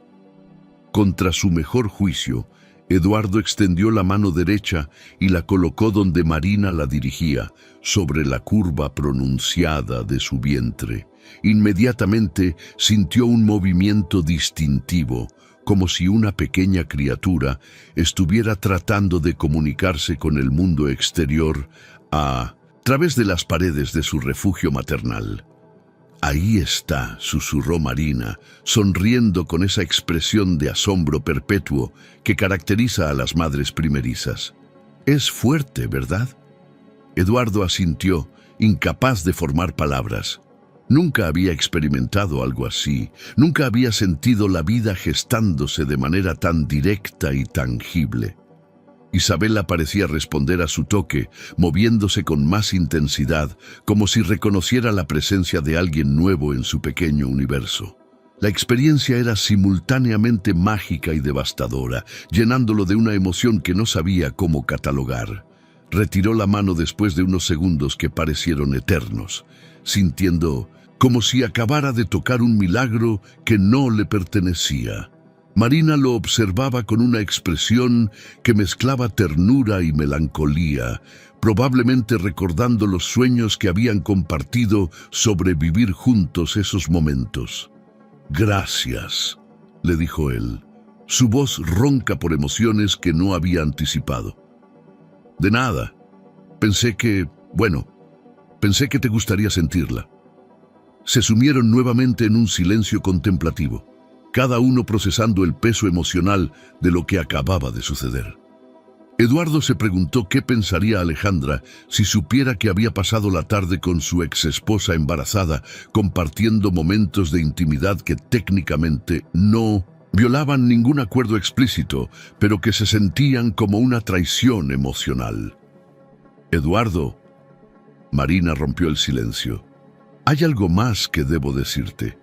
Contra su mejor juicio, Eduardo extendió la mano derecha y la colocó donde Marina la dirigía, sobre la curva pronunciada de su vientre. Inmediatamente sintió un movimiento distintivo, como si una pequeña criatura estuviera tratando de comunicarse con el mundo exterior a través de las paredes de su refugio maternal. Ahí está, susurró Marina, sonriendo con esa expresión de asombro perpetuo que caracteriza a las madres primerizas. Es fuerte, ¿verdad? Eduardo asintió, incapaz de formar palabras. Nunca había experimentado algo así, nunca había sentido la vida gestándose de manera tan directa y tangible. Isabela parecía responder a su toque, moviéndose con más intensidad, como si reconociera la presencia de alguien nuevo en su pequeño universo. La experiencia era simultáneamente mágica y devastadora, llenándolo de una emoción que no sabía cómo catalogar. Retiró la mano después de unos segundos que parecieron eternos, sintiendo como si acabara de tocar un milagro que no le pertenecía. Marina lo observaba con una expresión que mezclaba ternura y melancolía, probablemente recordando los sueños que habían compartido sobre vivir juntos esos momentos. «Gracias», le dijo él, su voz ronca por emociones que no había anticipado. «De nada. Pensé que te gustaría sentirla». Se sumieron nuevamente en un silencio contemplativo, cada uno procesando el peso emocional de lo que acababa de suceder. Eduardo se preguntó qué pensaría Alejandra si supiera que había pasado la tarde con su exesposa embarazada, compartiendo momentos de intimidad que técnicamente no violaban ningún acuerdo explícito, pero que se sentían como una traición emocional. Eduardo, Marina rompió el silencio. Hay algo más que debo decirte.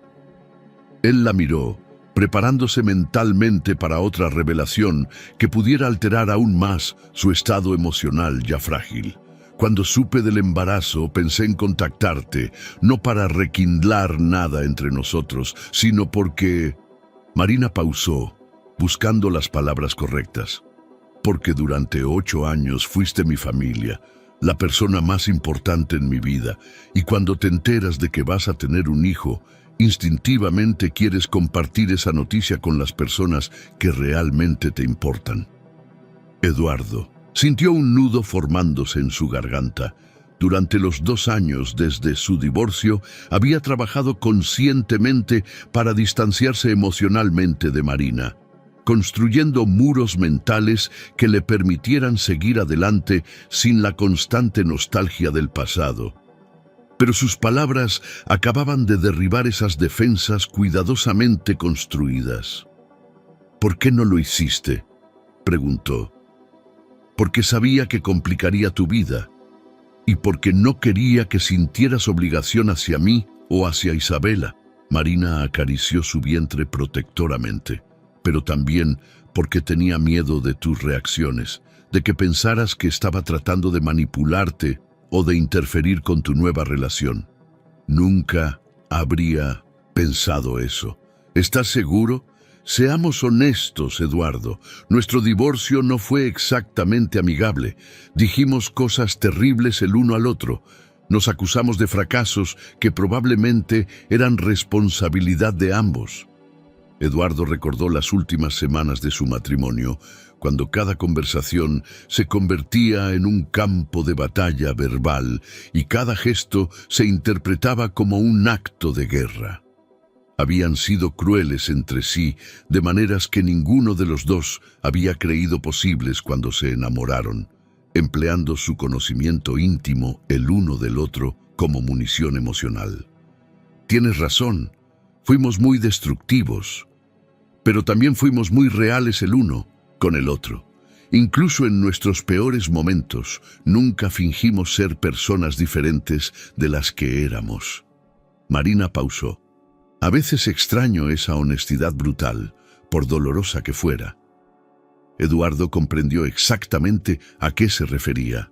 Él la miró, preparándose mentalmente para otra revelación que pudiera alterar aún más su estado emocional ya frágil. Cuando supe del embarazo, pensé en contactarte, no para requindlar nada entre nosotros, sino porque... Marina pausó, buscando las palabras correctas. Porque durante 8 años fuiste mi familia, la persona más importante en mi vida, y cuando te enteras de que vas a tener un hijo, instintivamente quieres compartir esa noticia con las personas que realmente te importan. Eduardo sintió un nudo formándose en su garganta. Durante los 2 años desde su divorcio, había trabajado conscientemente para distanciarse emocionalmente de Marina, construyendo muros mentales que le permitieran seguir adelante sin la constante nostalgia del pasado. Pero sus palabras acababan de derribar esas defensas cuidadosamente construidas. ¿Por qué no lo hiciste?, preguntó. Porque sabía que complicaría tu vida, y porque no quería que sintieras obligación hacia mí o hacia Isabela. Marina acarició su vientre protectoramente, pero también porque tenía miedo de tus reacciones, de que pensaras que estaba tratando de manipularte o de interferir con tu nueva relación. Nunca habría pensado eso. ¿Estás seguro? Seamos honestos, Eduardo. Nuestro divorcio no fue exactamente amigable. Dijimos cosas terribles el uno al otro. Nos acusamos de fracasos que probablemente eran responsabilidad de ambos. Eduardo recordó las últimas semanas de su matrimonio, cuando cada conversación se convertía en un campo de batalla verbal y cada gesto se interpretaba como un acto de guerra. Habían sido crueles entre sí, de maneras que ninguno de los dos había creído posibles cuando se enamoraron, empleando su conocimiento íntimo el uno del otro como munición emocional. Tienes razón, fuimos muy destructivos, pero también fuimos muy reales el uno con el otro. Incluso en nuestros peores momentos, nunca fingimos ser personas diferentes de las que éramos. Marina pausó. A veces extraño esa honestidad brutal, por dolorosa que fuera. Eduardo comprendió exactamente a qué se refería.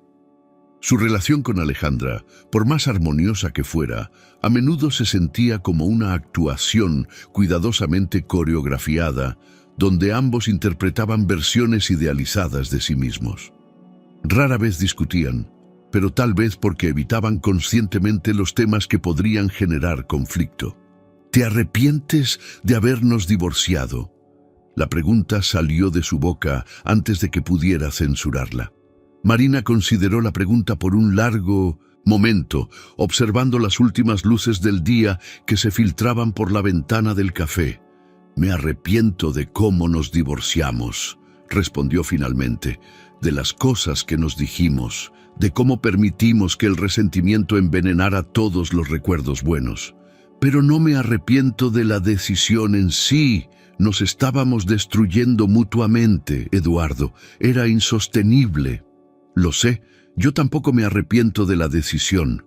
Su relación con Alejandra, por más armoniosa que fuera, a menudo se sentía como una actuación cuidadosamente coreografiada, donde ambos interpretaban versiones idealizadas de sí mismos. Rara vez discutían, pero tal vez porque evitaban conscientemente los temas que podrían generar conflicto. ¿Te arrepientes de habernos divorciado? La pregunta salió de su boca antes de que pudiera censurarla. Marina consideró la pregunta por un largo momento, observando las últimas luces del día que se filtraban por la ventana del café. Me arrepiento de cómo nos divorciamos, respondió finalmente, de las cosas que nos dijimos, de cómo permitimos que el resentimiento envenenara todos los recuerdos buenos. Pero no me arrepiento de la decisión en sí. Nos estábamos destruyendo mutuamente, Eduardo. Era insostenible. Lo sé, yo tampoco me arrepiento de la decisión.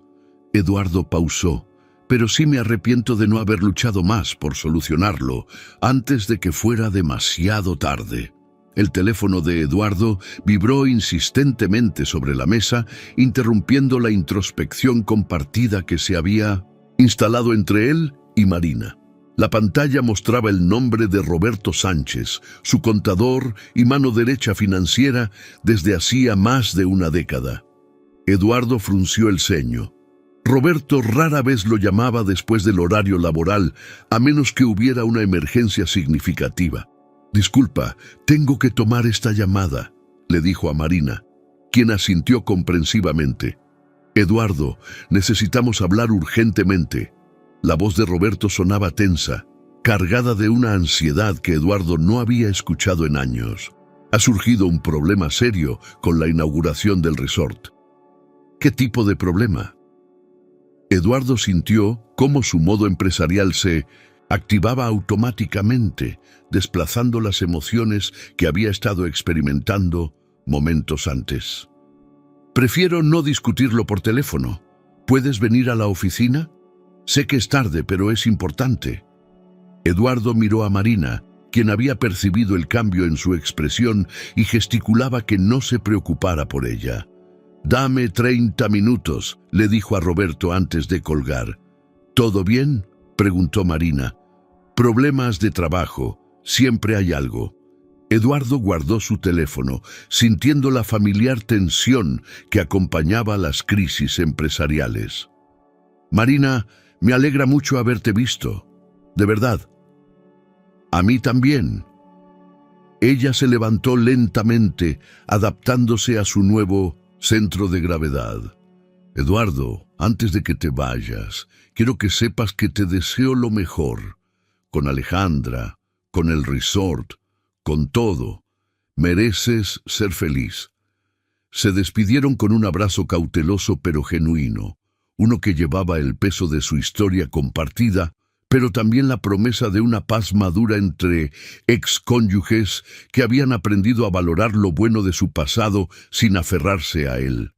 Eduardo pausó. Pero sí me arrepiento de no haber luchado más por solucionarlo antes de que fuera demasiado tarde. El teléfono de Eduardo vibró insistentemente sobre la mesa, interrumpiendo la introspección compartida que se había instalado entre él y Marina. La pantalla mostraba el nombre de Roberto Sánchez, su contador y mano derecha financiera desde hacía más de una década. Eduardo frunció el ceño. Roberto rara vez lo llamaba después del horario laboral, a menos que hubiera una emergencia significativa. «Disculpa, tengo que tomar esta llamada», le dijo a Marina, quien asintió comprensivamente. «Eduardo, necesitamos hablar urgentemente». La voz de Roberto sonaba tensa, cargada de una ansiedad que Eduardo no había escuchado en años. Ha surgido un problema serio con la inauguración del resort. ¿Qué tipo de problema? Eduardo sintió cómo su modo empresarial se activaba automáticamente, desplazando las emociones que había estado experimentando momentos antes. Prefiero no discutirlo por teléfono. ¿Puedes venir a la oficina? Sé que es tarde, pero es importante. Eduardo miró a Marina, quien había percibido el cambio en su expresión y gesticulaba que no se preocupara por ella. «Dame 30 minutos», le dijo a Roberto antes de colgar. «¿Todo bien?», preguntó Marina. «Problemas de trabajo, siempre hay algo». Eduardo guardó su teléfono, sintiendo la familiar tensión que acompañaba las crisis empresariales. «Marina, me alegra mucho haberte visto. De verdad». «A mí también». Ella se levantó lentamente, adaptándose a su nuevo centro de gravedad. «Eduardo, antes de que te vayas, quiero que sepas que te deseo lo mejor. Con Alejandra, con el resort, con todo. Mereces ser feliz». Se despidieron con un abrazo cauteloso pero genuino, uno que llevaba el peso de su historia compartida, pero también la promesa de una paz madura entre excónyuges que habían aprendido a valorar lo bueno de su pasado sin aferrarse a él.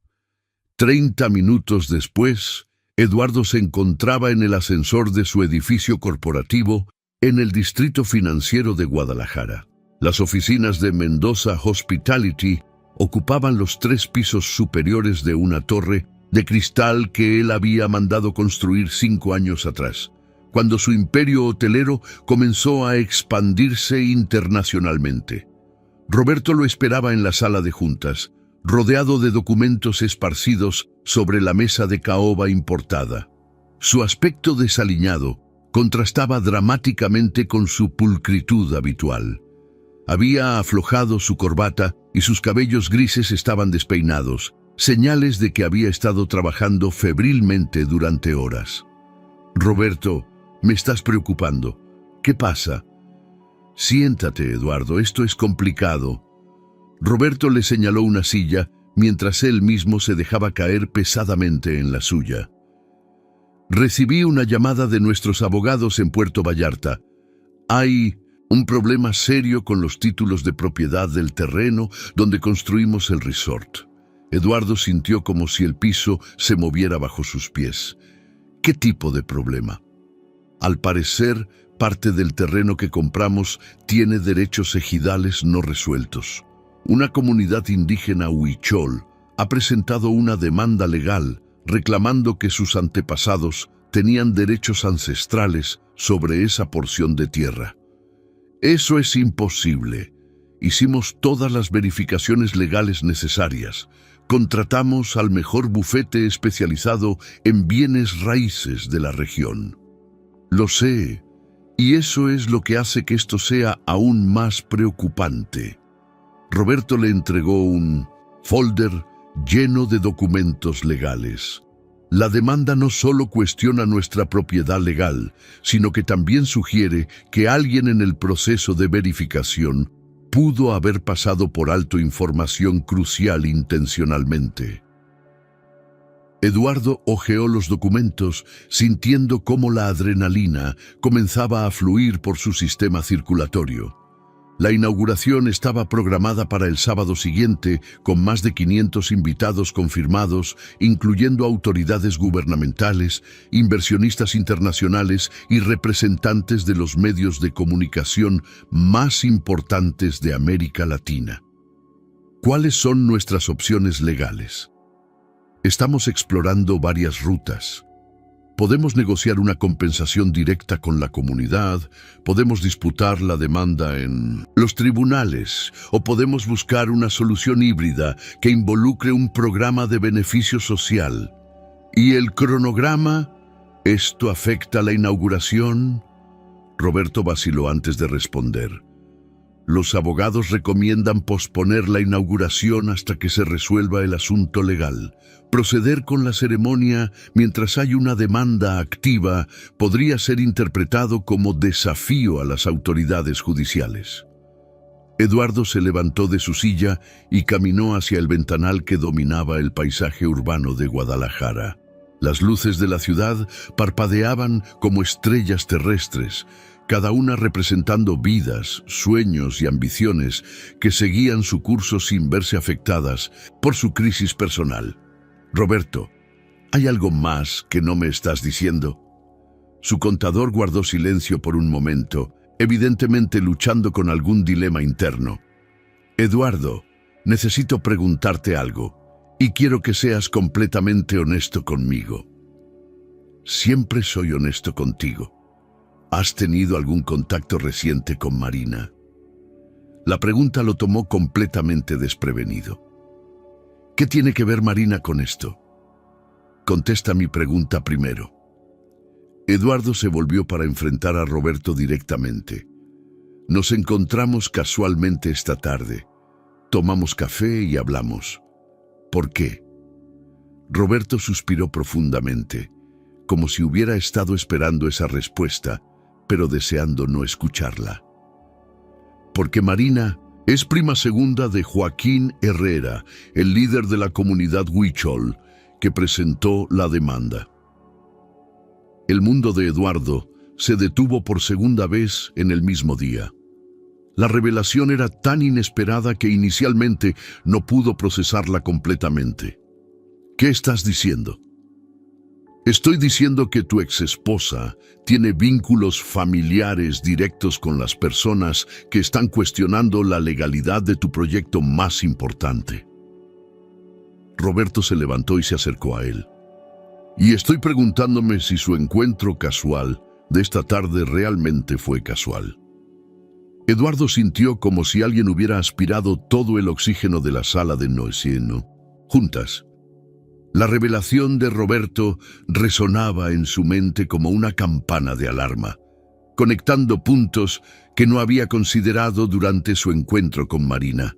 30 minutos después, Eduardo se encontraba en el ascensor de su edificio corporativo en el distrito financiero de Guadalajara. Las oficinas de Mendoza Hospitality ocupaban los 3 pisos superiores de una torre de cristal que él había mandado construir 5 años atrás, cuando su imperio hotelero comenzó a expandirse internacionalmente. Roberto lo esperaba en la sala de juntas, rodeado de documentos esparcidos sobre la mesa de caoba importada. Su aspecto desaliñado contrastaba dramáticamente con su pulcritud habitual. Había aflojado su corbata y sus cabellos grises estaban despeinados, señales de que había estado trabajando febrilmente durante horas. «Roberto, me estás preocupando. ¿Qué pasa?» «Siéntate, Eduardo, esto es complicado». Roberto le señaló una silla mientras él mismo se dejaba caer pesadamente en la suya. «Recibí una llamada de nuestros abogados en Puerto Vallarta. Hay un problema serio con los títulos de propiedad del terreno donde construimos el resort». Eduardo sintió como si el piso se moviera bajo sus pies. «¿Qué tipo de problema?» «Al parecer, parte del terreno que compramos tiene derechos ejidales no resueltos. Una comunidad indígena huichol ha presentado una demanda legal reclamando que sus antepasados tenían derechos ancestrales sobre esa porción de tierra. Eso es imposible. Hicimos todas las verificaciones legales necesarias. Contratamos al mejor bufete especializado en bienes raíces de la región». «Lo sé, y eso es lo que hace que esto sea aún más preocupante». Roberto le entregó un folder lleno de documentos legales. «La demanda no solo cuestiona nuestra propiedad legal, sino que también sugiere que alguien en el proceso de verificación pudo haber pasado por alto información crucial intencionalmente». Eduardo hojeó los documentos, sintiendo cómo la adrenalina comenzaba a fluir por su sistema circulatorio. La inauguración estaba programada para el sábado siguiente, con más de 500 invitados confirmados, incluyendo autoridades gubernamentales, inversionistas internacionales y representantes de los medios de comunicación más importantes de América Latina. ¿Cuáles son nuestras opciones legales? Estamos explorando varias rutas. Podemos negociar una compensación directa con la comunidad, podemos disputar la demanda en los tribunales, o podemos buscar una solución híbrida que involucre un programa de beneficio social. ¿Y el cronograma? ¿Esto afecta la inauguración? Roberto vaciló antes de responder. Los abogados recomiendan posponer la inauguración hasta que se resuelva el asunto legal. Proceder con la ceremonia mientras hay una demanda activa podría ser interpretado como desafío a las autoridades judiciales. Eduardo se levantó de su silla y caminó hacia el ventanal que dominaba el paisaje urbano de Guadalajara. Las luces de la ciudad parpadeaban como estrellas terrestres, cada una representando vidas, sueños y ambiciones que seguían su curso sin verse afectadas por su crisis personal. «Roberto, ¿hay algo más que no me estás diciendo?» Su contador guardó silencio por un momento, evidentemente luchando con algún dilema interno. «Eduardo, necesito preguntarte algo, y quiero que seas completamente honesto conmigo». «Siempre soy honesto contigo. ¿Has tenido algún contacto reciente con Marina?» La pregunta lo tomó completamente desprevenido. «¿Qué tiene que ver Marina con esto?» «Contesta mi pregunta primero». Eduardo se volvió para enfrentar a Roberto directamente. «Nos encontramos casualmente esta tarde. Tomamos café y hablamos». «¿Por qué?» Roberto suspiró profundamente, como si hubiera estado esperando esa respuesta, pero deseando no escucharla. «Porque Marina es prima segunda de Joaquín Herrera, el líder de la comunidad Huichol, que presentó la demanda». El mundo de Eduardo se detuvo por segunda vez en el mismo día. La revelación era tan inesperada que inicialmente no pudo procesarla completamente. «¿Qué estás diciendo?» «Estoy diciendo que tu exesposa tiene vínculos familiares directos con las personas que están cuestionando la legalidad de tu proyecto más importante». Roberto se levantó y se acercó a él. «Y estoy preguntándome si su encuentro casual de esta tarde realmente fue casual». Eduardo sintió como si alguien hubiera aspirado todo el oxígeno de la sala de Noecieno. Juntas. La revelación de Roberto resonaba en su mente como una campana de alarma, conectando puntos que no había considerado durante su encuentro con Marina.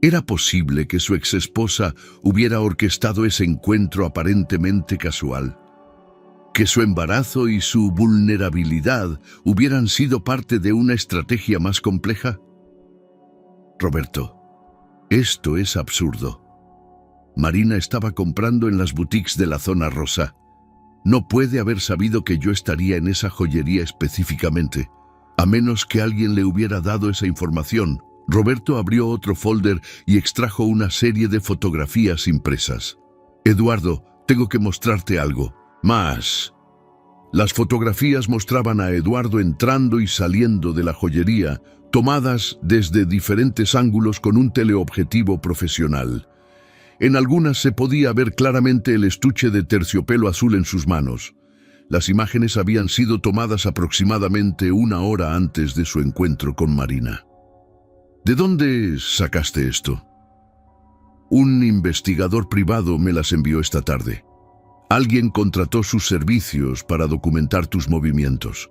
¿Era posible que su exesposa hubiera orquestado ese encuentro aparentemente casual? ¿Que su embarazo y su vulnerabilidad hubieran sido parte de una estrategia más compleja? «Roberto, esto es absurdo. Marina estaba comprando en las boutiques de la zona rosa. No puede haber sabido que yo estaría en esa joyería específicamente, a menos que alguien le hubiera dado esa información». Roberto abrió otro folder y extrajo una serie de fotografías impresas. «Eduardo, tengo que mostrarte algo. Más». Las fotografías mostraban a Eduardo entrando y saliendo de la joyería, tomadas desde diferentes ángulos con un teleobjetivo profesional. En algunas se podía ver claramente el estuche de terciopelo azul en sus manos. Las imágenes habían sido tomadas aproximadamente 1 hora antes de su encuentro con Marina. «¿De dónde sacaste esto?» «Un investigador privado me las envió esta tarde. Alguien contrató sus servicios para documentar tus movimientos».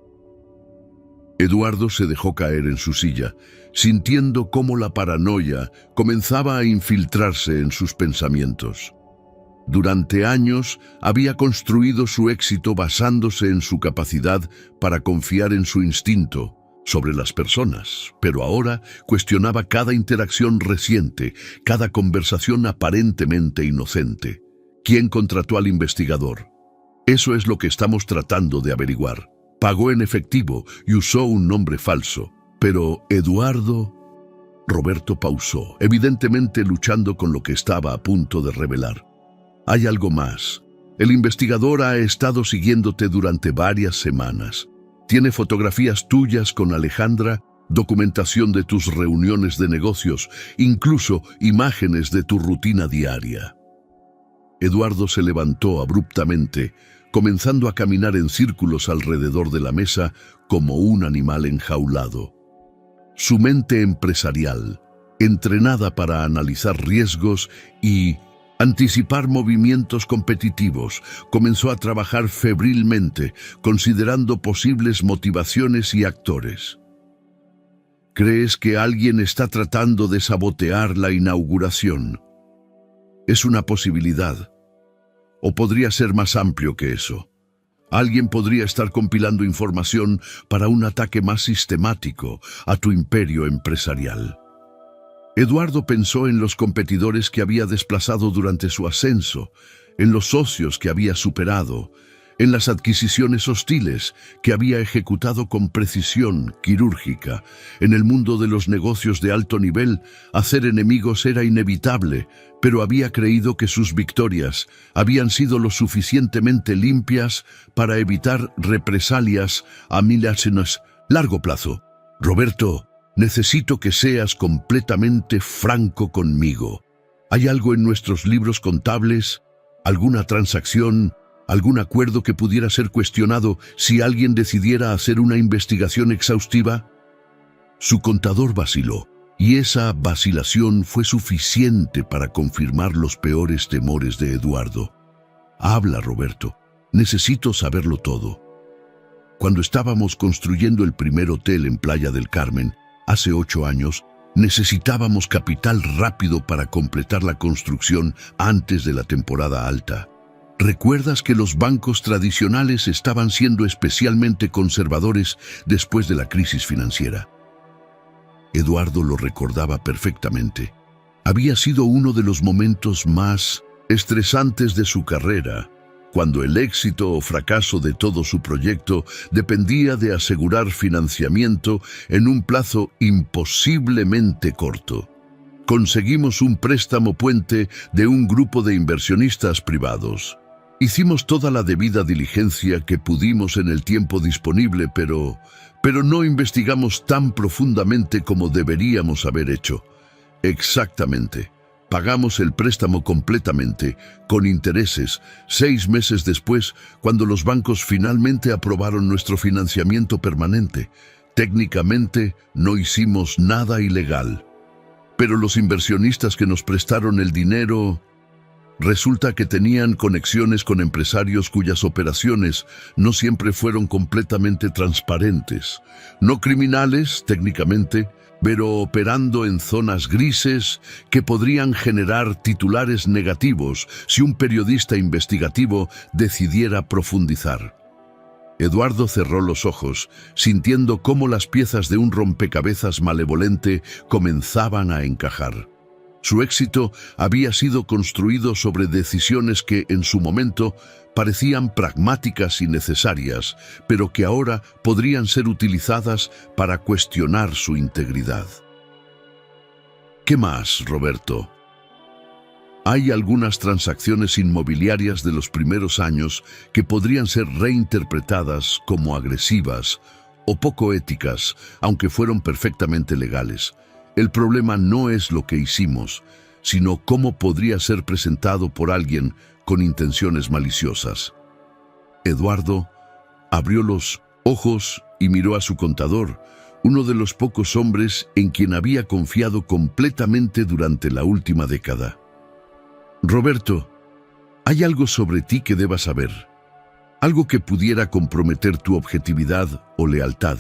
Eduardo se dejó caer en su silla, sintiendo cómo la paranoia comenzaba a infiltrarse en sus pensamientos. Durante años había construido su éxito basándose en su capacidad para confiar en su instinto sobre las personas, pero ahora cuestionaba cada interacción reciente, cada conversación aparentemente inocente. ¿Quién contrató al investigador? Eso es lo que estamos tratando de averiguar. Pagó en efectivo y usó un nombre falso. Pero Eduardo... Roberto pausó, evidentemente luchando con lo que estaba a punto de revelar. «Hay algo más. El investigador ha estado siguiéndote durante varias semanas. Tiene fotografías tuyas con Alejandra, documentación de tus reuniones de negocios, incluso imágenes de tu rutina diaria». Eduardo se levantó abruptamente, comenzando a caminar en círculos alrededor de la mesa como un animal enjaulado. Su mente empresarial, entrenada para analizar riesgos y anticipar movimientos competitivos, comenzó a trabajar febrilmente, considerando posibles motivaciones y actores. ¿Crees que alguien está tratando de sabotear la inauguración? Es una posibilidad. O podría ser más amplio que eso. Alguien podría estar compilando información para un ataque más sistemático a tu imperio empresarial. Eduardo pensó en los competidores que había desplazado durante su ascenso, en los socios que había superado, en las adquisiciones hostiles que había ejecutado con precisión quirúrgica. En el mundo de los negocios de alto nivel, hacer enemigos era inevitable, pero había creído que sus victorias habían sido lo suficientemente limpias para evitar represalias a largo plazo. Roberto, necesito que seas completamente franco conmigo. ¿Hay algo en nuestros libros contables, alguna transacción, algún acuerdo que pudiera ser cuestionado si alguien decidiera hacer una investigación exhaustiva? Su contador vaciló, y esa vacilación fue suficiente para confirmar los peores temores de Eduardo. Habla, Roberto. Necesito saberlo todo. Cuando estábamos construyendo el primer hotel en Playa del Carmen, hace 8 años, necesitábamos capital rápido para completar la construcción antes de la temporada alta. ¿Recuerdas que los bancos tradicionales estaban siendo especialmente conservadores después de la crisis financiera? Eduardo lo recordaba perfectamente. Había sido uno de los momentos más estresantes de su carrera, cuando el éxito o fracaso de todo su proyecto dependía de asegurar financiamiento en un plazo imposiblemente corto. Conseguimos un préstamo puente de un grupo de inversionistas privados. Hicimos toda la debida diligencia que pudimos en el tiempo disponible, pero no investigamos tan profundamente como deberíamos haber hecho. Exactamente. Pagamos el préstamo completamente, con intereses, 6 meses después, cuando los bancos finalmente aprobaron nuestro financiamiento permanente. Técnicamente, no hicimos nada ilegal. Pero los inversionistas que nos prestaron el dinero, resulta que tenían conexiones con empresarios cuyas operaciones no siempre fueron completamente transparentes. No criminales, técnicamente, pero operando en zonas grises que podrían generar titulares negativos si un periodista investigativo decidiera profundizar. Eduardo cerró los ojos, sintiendo cómo las piezas de un rompecabezas malevolente comenzaban a encajar. Su éxito había sido construido sobre decisiones que, en su momento, parecían pragmáticas y necesarias, pero que ahora podrían ser utilizadas para cuestionar su integridad. ¿Qué más, Roberto? Hay algunas transacciones inmobiliarias de los primeros años que podrían ser reinterpretadas como agresivas o poco éticas, aunque fueron perfectamente legales. El problema no es lo que hicimos, sino cómo podría ser presentado por alguien con intenciones maliciosas. Eduardo abrió los ojos y miró a su contador, uno de los pocos hombres en quien había confiado completamente durante la última década. Roberto, hay algo sobre ti que debas saber, algo que pudiera comprometer tu objetividad o lealtad.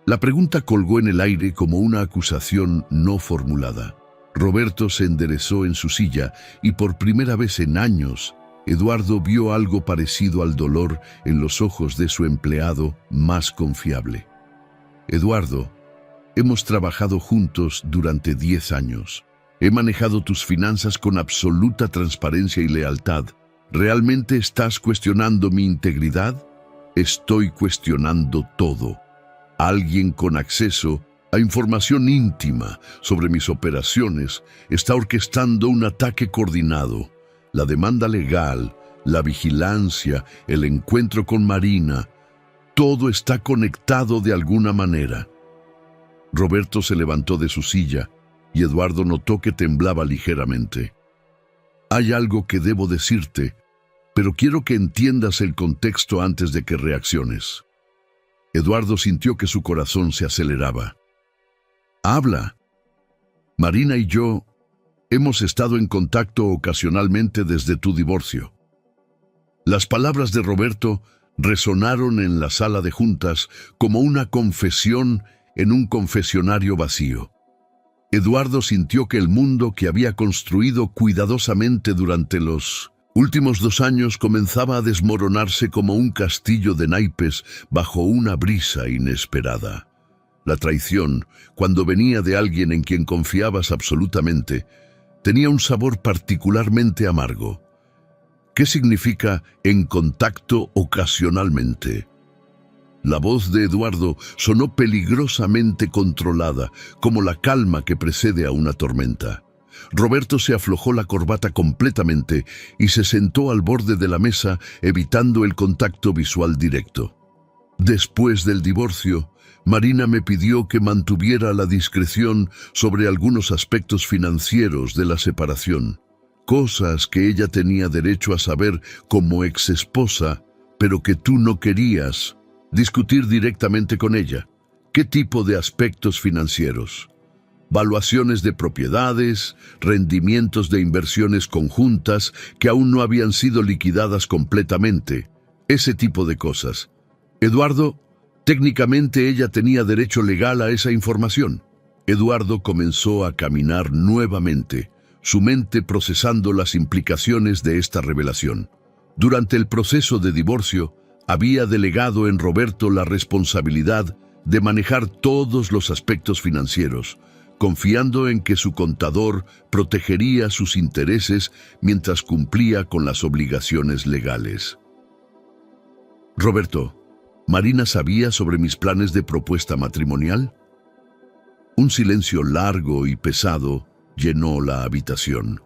La pregunta colgó en el aire como una acusación no formulada. Roberto se enderezó en su silla y por primera vez en años, Eduardo vio algo parecido al dolor en los ojos de su empleado más confiable. Eduardo, hemos trabajado juntos durante 10 años. He manejado tus finanzas con absoluta transparencia y lealtad. ¿Realmente estás cuestionando mi integridad? Estoy cuestionando todo. Alguien con acceso a información íntima sobre mis operaciones está orquestando un ataque coordinado. La demanda legal, la vigilancia, el encuentro con Marina, todo está conectado de alguna manera. Roberto se levantó de su silla y Eduardo notó que temblaba ligeramente. Hay algo que debo decirte, pero quiero que entiendas el contexto antes de que reacciones. Eduardo sintió que su corazón se aceleraba. Habla. Marina y yo hemos estado en contacto ocasionalmente desde tu divorcio. Las palabras de Roberto resonaron en la sala de juntas como una confesión en un confesionario vacío. Eduardo sintió que el mundo que había construido cuidadosamente durante los Últimos 2 años comenzaba a desmoronarse como un castillo de naipes bajo una brisa inesperada. La traición, cuando venía de alguien en quien confiabas absolutamente, tenía un sabor particularmente amargo. ¿Qué significa en contacto ocasionalmente? La voz de Eduardo sonó peligrosamente controlada, como la calma que precede a una tormenta. Roberto se aflojó la corbata completamente y se sentó al borde de la mesa, evitando el contacto visual directo. Después del divorcio, Marina me pidió que mantuviera la discreción sobre algunos aspectos financieros de la separación, cosas que ella tenía derecho a saber como exesposa, pero que tú no querías discutir directamente con ella. ¿Qué tipo de aspectos financieros? Valuaciones de propiedades, rendimientos de inversiones conjuntas que aún no habían sido liquidadas completamente, ese tipo de cosas. Eduardo, técnicamente ella tenía derecho legal a esa información. Eduardo comenzó a caminar nuevamente, su mente procesando las implicaciones de esta revelación. Durante el proceso de divorcio, había delegado en Roberto la responsabilidad de manejar todos los aspectos financieros, confiando en que su contador protegería sus intereses mientras cumplía con las obligaciones legales. Roberto, ¿Marina sabía sobre mis planes de propuesta matrimonial? Un silencio largo y pesado llenó la habitación.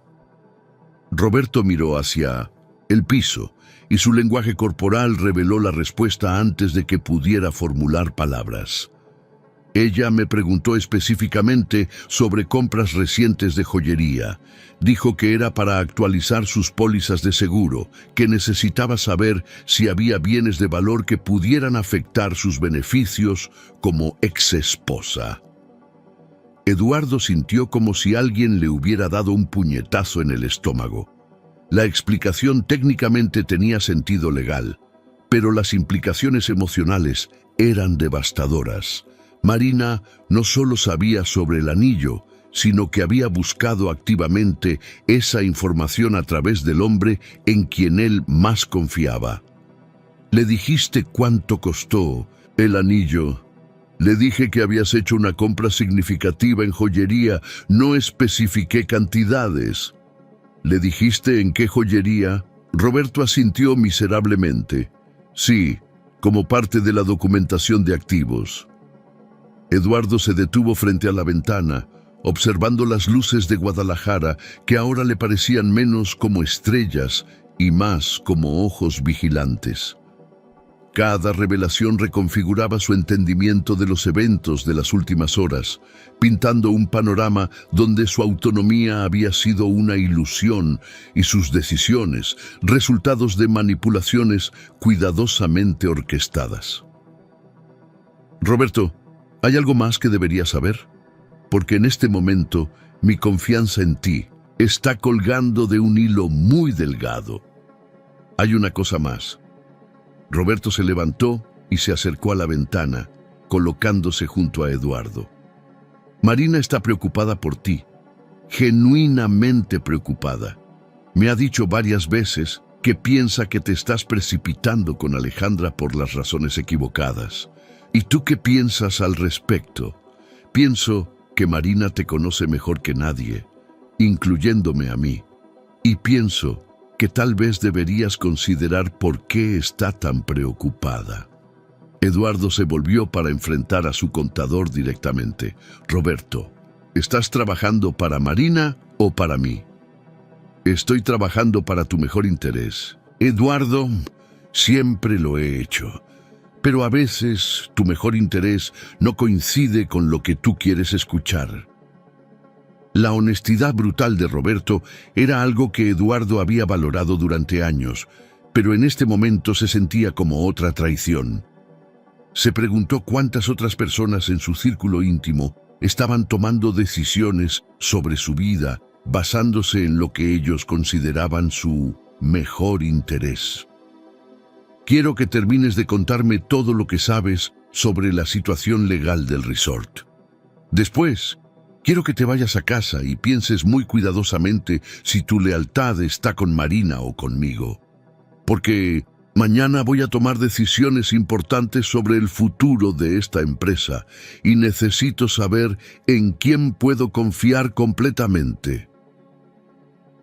Roberto miró hacia el piso y su lenguaje corporal reveló la respuesta antes de que pudiera formular palabras. Ella me preguntó específicamente sobre compras recientes de joyería. Dijo que era para actualizar sus pólizas de seguro, que necesitaba saber si había bienes de valor que pudieran afectar sus beneficios como exesposa. Eduardo sintió como si alguien le hubiera dado un puñetazo en el estómago. La explicación técnicamente tenía sentido legal, pero las implicaciones emocionales eran devastadoras. Marina no solo sabía sobre el anillo, sino que había buscado activamente esa información a través del hombre en quien él más confiaba. «¿Le dijiste cuánto costó el anillo?» «Le dije que habías hecho una compra significativa en joyería, no especifiqué cantidades». «¿Le dijiste en qué joyería?» Roberto asintió miserablemente. «Sí, como parte de la documentación de activos». Eduardo se detuvo frente a la ventana, observando las luces de Guadalajara, que ahora le parecían menos como estrellas y más como ojos vigilantes. Cada revelación reconfiguraba su entendimiento de los eventos de las últimas horas, pintando un panorama donde su autonomía había sido una ilusión y sus decisiones, resultados de manipulaciones cuidadosamente orquestadas. «Roberto, ¿hay algo más que debería saber? Porque en este momento mi confianza en ti está colgando de un hilo muy delgado. Hay una cosa más». Roberto se levantó y se acercó a la ventana, colocándose junto a Eduardo. «Marina está preocupada por ti, genuinamente preocupada. Me ha dicho varias veces que piensa que te estás precipitando con Alejandra por las razones equivocadas. ¿Y tú qué piensas al respecto?» «Pienso que Marina te conoce mejor que nadie, incluyéndome a mí. Y pienso que tal vez deberías considerar por qué está tan preocupada». Eduardo se volvió para enfrentar a su contador directamente. «Roberto, ¿estás trabajando para Marina o para mí?» «Estoy trabajando para tu mejor interés». «Eduardo, siempre lo he hecho. Pero a veces tu mejor interés no coincide con lo que tú quieres escuchar». La honestidad brutal de Roberto era algo que Eduardo había valorado durante años, pero en este momento se sentía como otra traición. Se preguntó cuántas otras personas en su círculo íntimo estaban tomando decisiones sobre su vida basándose en lo que ellos consideraban su mejor interés. «Quiero que termines de contarme todo lo que sabes sobre la situación legal del resort. Después, Quiero que te vayas a casa y pienses muy cuidadosamente si tu lealtad está con Marina o conmigo. Porque mañana voy a tomar decisiones importantes sobre el futuro de esta empresa y necesito saber en quién puedo confiar completamente.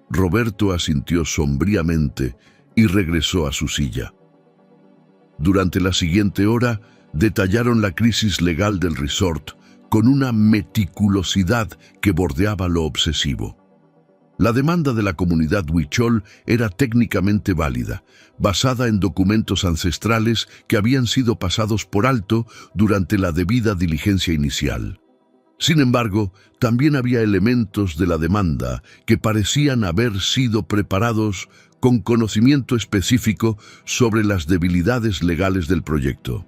Roberto asintió sombríamente y regresó a su silla. Durante la siguiente hora, detallaron la crisis legal del resort con una meticulosidad que bordeaba lo obsesivo. La demanda de la comunidad huichol era técnicamente válida, basada en documentos ancestrales que habían sido pasados por alto durante la debida diligencia inicial. Sin embargo, también había elementos de la demanda que parecían haber sido preparados con conocimiento específico sobre las debilidades legales del proyecto.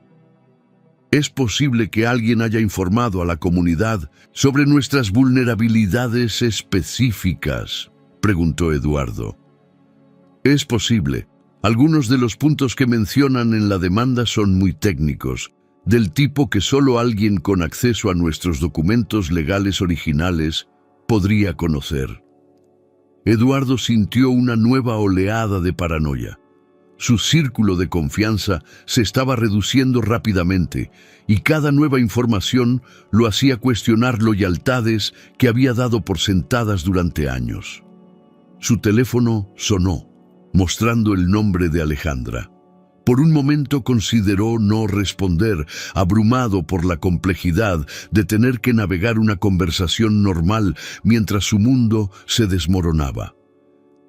¿Es posible que alguien haya informado a la comunidad sobre nuestras vulnerabilidades específicas?, preguntó Eduardo. Es posible. Algunos de los puntos que mencionan en la demanda son muy técnicos, del tipo que solo alguien con acceso a nuestros documentos legales originales podría conocer. Eduardo sintió una nueva oleada de paranoia. Su círculo de confianza se estaba reduciendo rápidamente y cada nueva información lo hacía cuestionar lealtades que había dado por sentadas durante años. Su teléfono sonó, mostrando el nombre de Alejandra. Por un momento consideró no responder, abrumado por la complejidad de tener que navegar una conversación normal mientras su mundo se desmoronaba.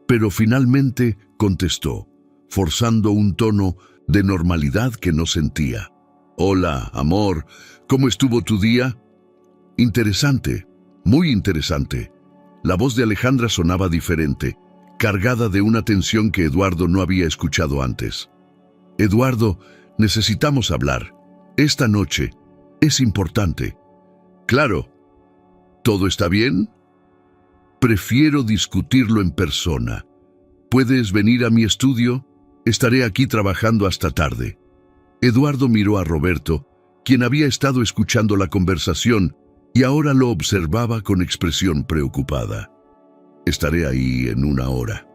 Pero finalmente contestó, forzando un tono de normalidad que no sentía. Hola, amor, ¿cómo estuvo tu día? Interesante, muy interesante. La voz de Alejandra sonaba diferente, cargada de una tensión que Eduardo no había escuchado antes. Eduardo, necesitamos hablar. Esta noche es importante. Claro. ¿Todo está bien? Prefiero discutirlo en persona. ¿Puedes venir a mi estudio? Estaré aquí trabajando hasta tarde. Eduardo miró a Roberto, quien había estado escuchando la conversación y ahora lo observaba con expresión preocupada. Estaré ahí en 1 hora.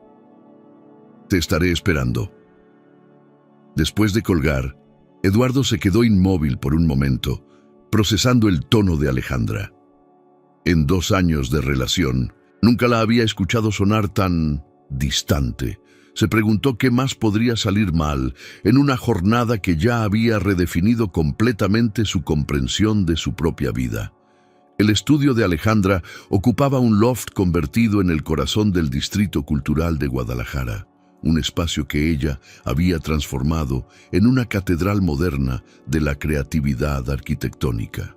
Te estaré esperando. Después de colgar, Eduardo se quedó inmóvil por un momento, procesando el tono de Alejandra. En 2 años de relación, nunca la había escuchado sonar tan distante. Se preguntó qué más podría salir mal en una jornada que ya había redefinido completamente su comprensión de su propia vida. El estudio de Alejandra ocupaba un loft convertido en el corazón del Distrito Cultural de Guadalajara, un espacio que ella había transformado en una catedral moderna de la creatividad arquitectónica.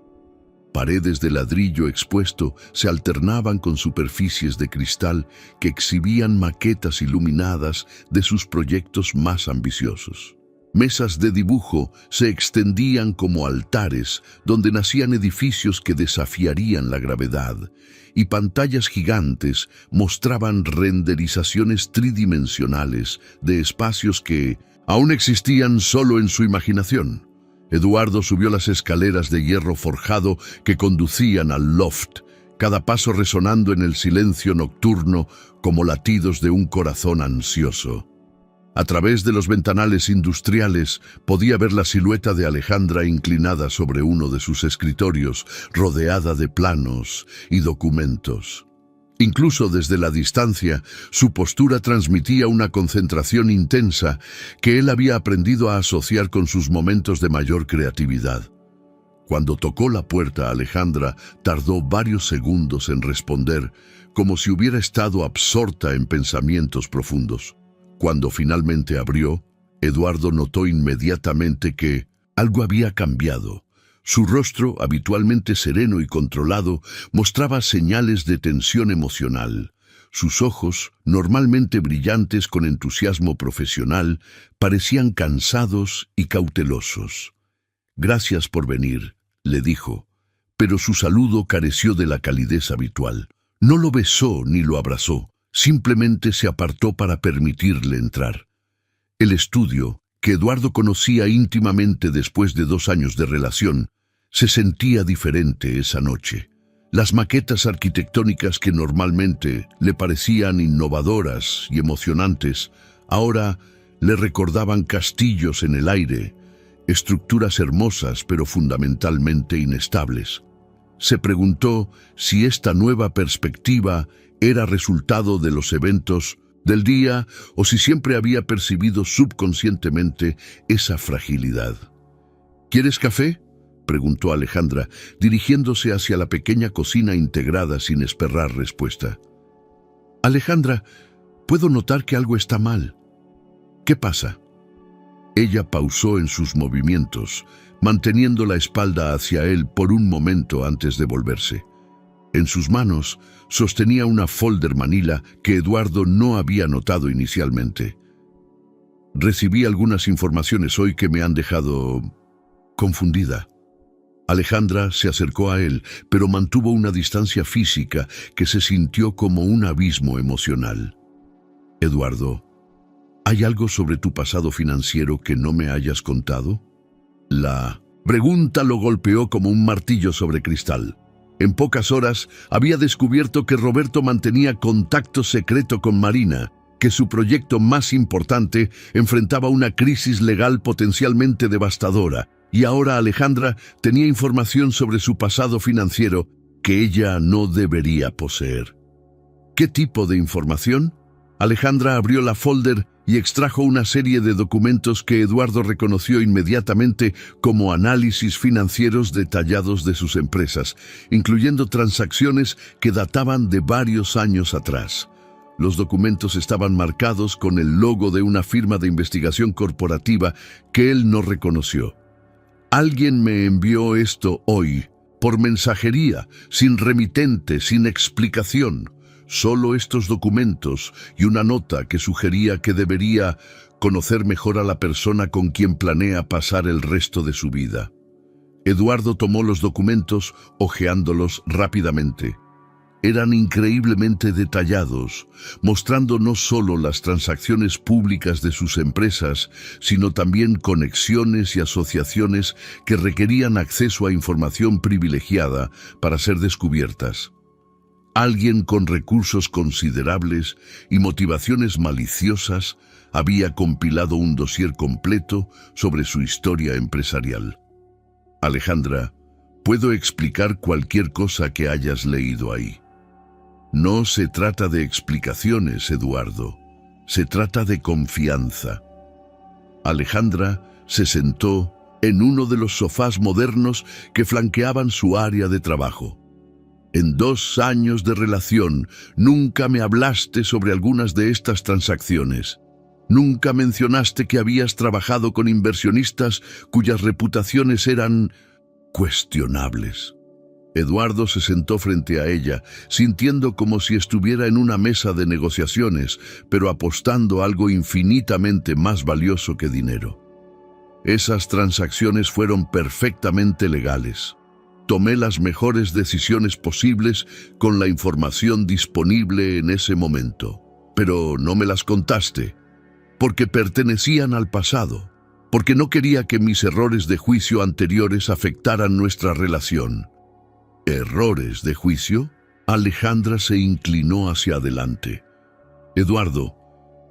Paredes de ladrillo expuesto se alternaban con superficies de cristal que exhibían maquetas iluminadas de sus proyectos más ambiciosos. Mesas de dibujo se extendían como altares donde nacían edificios que desafiarían la gravedad, y pantallas gigantes mostraban renderizaciones tridimensionales de espacios que aún existían solo en su imaginación. Eduardo subió las escaleras de hierro forjado que conducían al loft, cada paso resonando en el silencio nocturno como latidos de un corazón ansioso. A través de los ventanales industriales podía ver la silueta de Alejandra inclinada sobre uno de sus escritorios, rodeada de planos y documentos. Incluso desde la distancia, su postura transmitía una concentración intensa que él había aprendido a asociar con sus momentos de mayor creatividad. Cuando tocó la puerta, Alejandra tardó varios segundos en responder, como si hubiera estado absorta en pensamientos profundos. Cuando finalmente abrió, Eduardo notó inmediatamente que algo había cambiado. Su rostro, habitualmente sereno y controlado, mostraba señales de tensión emocional. Sus ojos, normalmente brillantes con entusiasmo profesional, parecían cansados y cautelosos. «Gracias por venir», le dijo, pero su saludo careció de la calidez habitual. No lo besó ni lo abrazó, simplemente se apartó para permitirle entrar. El estudio, que Eduardo conocía íntimamente después de 2 años de relación, se sentía diferente esa noche. Las maquetas arquitectónicas que normalmente le parecían innovadoras y emocionantes, ahora le recordaban castillos en el aire, estructuras hermosas pero fundamentalmente inestables. Se preguntó si esta nueva perspectiva era resultado de los eventos del día o si siempre había percibido subconscientemente esa fragilidad. ¿Quieres café?, preguntó Alejandra, dirigiéndose hacia la pequeña cocina integrada sin esperar respuesta. Alejandra, puedo notar que algo está mal. ¿Qué pasa? Ella pausó en sus movimientos, manteniendo la espalda hacia él por un momento antes de volverse. En sus manos sostenía una folder manila que Eduardo no había notado inicialmente. Recibí algunas informaciones hoy que me han dejado confundida. Alejandra se acercó a él, pero mantuvo una distancia física que se sintió como un abismo emocional. Eduardo, ¿hay algo sobre tu pasado financiero que no me hayas contado? La pregunta lo golpeó como un martillo sobre cristal. En pocas horas había descubierto que Roberto mantenía contacto secreto con Marina, que su proyecto más importante enfrentaba una crisis legal potencialmente devastadora, y ahora Alejandra tenía información sobre su pasado financiero que ella no debería poseer. ¿Qué tipo de información? Alejandra abrió la folder y extrajo una serie de documentos que Eduardo reconoció inmediatamente como análisis financieros detallados de sus empresas, incluyendo transacciones que databan de varios años atrás. Los documentos estaban marcados con el logo de una firma de investigación corporativa que él no reconoció. Alguien me envió esto hoy, por mensajería, sin remitente, sin explicación. Solo estos documentos y una nota que sugería que debería conocer mejor a la persona con quien planea pasar el resto de su vida. Eduardo tomó los documentos, hojeándolos rápidamente. Eran increíblemente detallados, mostrando no solo las transacciones públicas de sus empresas, sino también conexiones y asociaciones que requerían acceso a información privilegiada para ser descubiertas. Alguien con recursos considerables y motivaciones maliciosas había compilado un dossier completo sobre su historia empresarial. Alejandra, puedo explicar cualquier cosa que hayas leído ahí. No se trata de explicaciones, Eduardo. Se trata de confianza. Alejandra se sentó en uno de los sofás modernos que flanqueaban su área de trabajo. En 2 años de relación, nunca me hablaste sobre algunas de estas transacciones. Nunca mencionaste que habías trabajado con inversionistas cuyas reputaciones eran cuestionables. Eduardo se sentó frente a ella, sintiendo como si estuviera en una mesa de negociaciones, pero apostando algo infinitamente más valioso que dinero. Esas transacciones fueron perfectamente legales. Tomé las mejores decisiones posibles con la información disponible en ese momento. Pero no me las contaste, porque pertenecían al pasado, porque no quería que mis errores de juicio anteriores afectaran nuestra relación. ¿Errores de juicio? Alejandra se inclinó hacia adelante. Eduardo,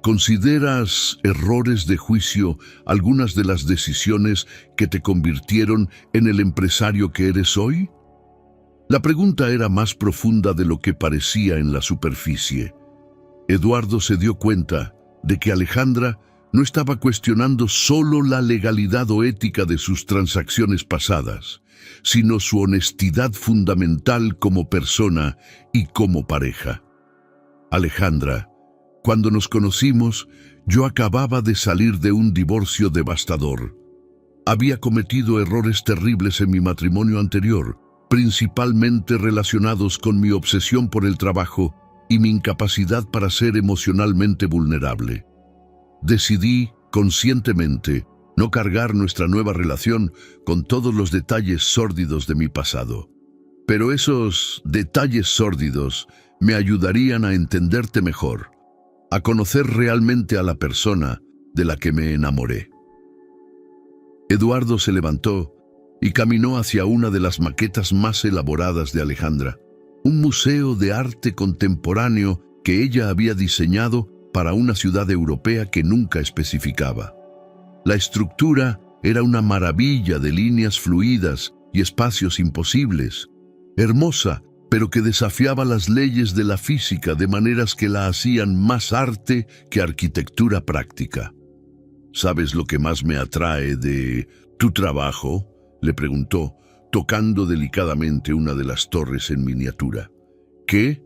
¿consideras errores de juicio algunas de las decisiones que te convirtieron en el empresario que eres hoy? La pregunta era más profunda de lo que parecía en la superficie. Eduardo se dio cuenta de que Alejandra no estaba cuestionando solo la legalidad o ética de sus transacciones pasadas, sino su honestidad fundamental como persona y como pareja. Alejandra, cuando nos conocimos, yo acababa de salir de un divorcio devastador. Había cometido errores terribles en mi matrimonio anterior, principalmente relacionados con mi obsesión por el trabajo y mi incapacidad para ser emocionalmente vulnerable. Decidí, conscientemente, no cargar nuestra nueva relación con todos los detalles sórdidos de mi pasado. Pero esos detalles sórdidos me ayudarían a entenderte mejor, a conocer realmente a la persona de la que me enamoré. Eduardo se levantó y caminó hacia una de las maquetas más elaboradas de Alejandra. un museo de arte contemporáneo que ella había diseñado para una ciudad europea que nunca especificaba. La estructura era una maravilla de líneas fluidas y espacios imposibles, hermosa, pero que desafiaba las leyes de la física de maneras que la hacían más arte que arquitectura práctica. ¿Sabes lo que más me atrae de tu trabajo?, le preguntó, tocando delicadamente una de las torres en miniatura. ¿Qué?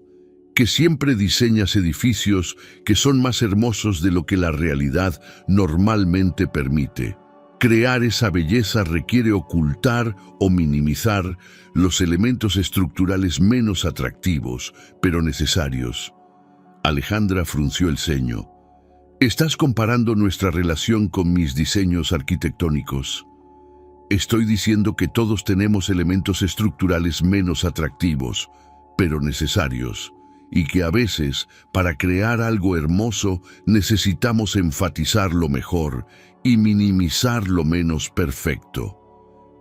Que siempre diseñas edificios que son más hermosos de lo que la realidad normalmente permite. Crear esa belleza requiere ocultar o minimizar los elementos estructurales menos atractivos, pero necesarios. Alejandra frunció el ceño. ¿Estás comparando nuestra relación con mis diseños arquitectónicos? Estoy diciendo que todos tenemos elementos estructurales menos atractivos, pero necesarios, y que a veces, para crear algo hermoso, necesitamos enfatizar lo mejor y minimizar lo menos perfecto.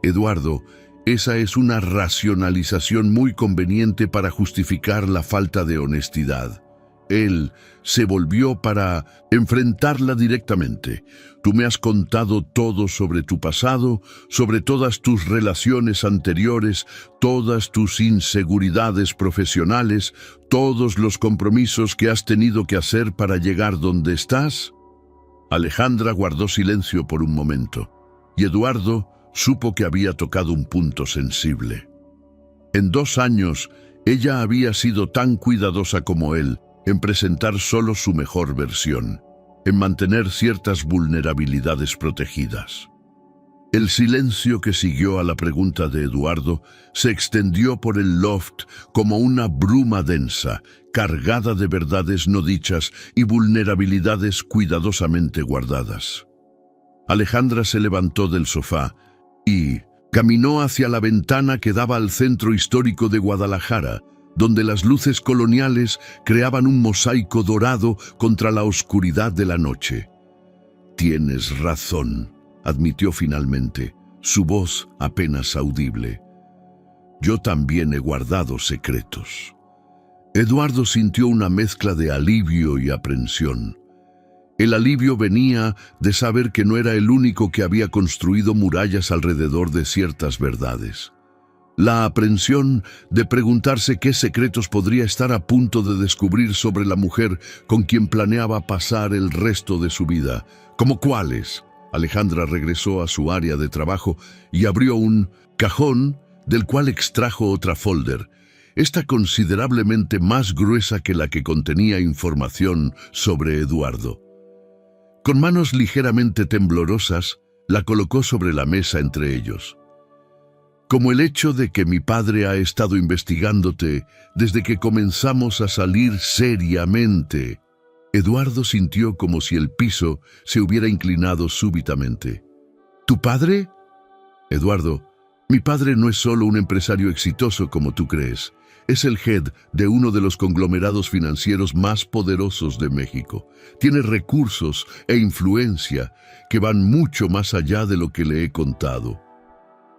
Eduardo, esa es una racionalización muy conveniente para justificar la falta de honestidad. Él se volvió para enfrentarla directamente. Tú me has contado todo sobre tu pasado, sobre todas tus relaciones anteriores, todas tus inseguridades profesionales, todos los compromisos que has tenido que hacer para llegar donde estás. Alejandra guardó silencio por un momento, y Eduardo supo que había tocado un punto sensible. En 2 años, ella había sido tan cuidadosa como él, en presentar solo su mejor versión, en mantener ciertas vulnerabilidades protegidas. El silencio que siguió a la pregunta de Eduardo se extendió por el loft como una bruma densa, cargada de verdades no dichas y vulnerabilidades cuidadosamente guardadas. Alejandra se levantó del sofá y caminó hacia la ventana que daba al centro histórico de Guadalajara, donde las luces coloniales creaban un mosaico dorado contra la oscuridad de la noche. «Tienes razón», admitió finalmente, su voz apenas audible. «Yo también he guardado secretos». Eduardo sintió una mezcla de alivio y aprensión. El alivio venía de saber que no era el único que había construido murallas alrededor de ciertas verdades. La aprensión de preguntarse qué secretos podría estar a punto de descubrir sobre la mujer con quien planeaba pasar el resto de su vida. ¿Cómo cuáles? Alejandra regresó a su área de trabajo y abrió un cajón del cual extrajo otra folder, esta considerablemente más gruesa que la que contenía información sobre Eduardo. Con manos ligeramente temblorosas, la colocó sobre la mesa entre ellos. Como el hecho de que mi padre ha estado investigándote desde que comenzamos a salir seriamente. Eduardo sintió como si el piso se hubiera inclinado súbitamente. ¿Tu padre? Eduardo, mi padre no es solo un empresario exitoso como tú crees. Es el head de uno de los conglomerados financieros más poderosos de México. Tiene recursos e influencia que van mucho más allá de lo que le he contado.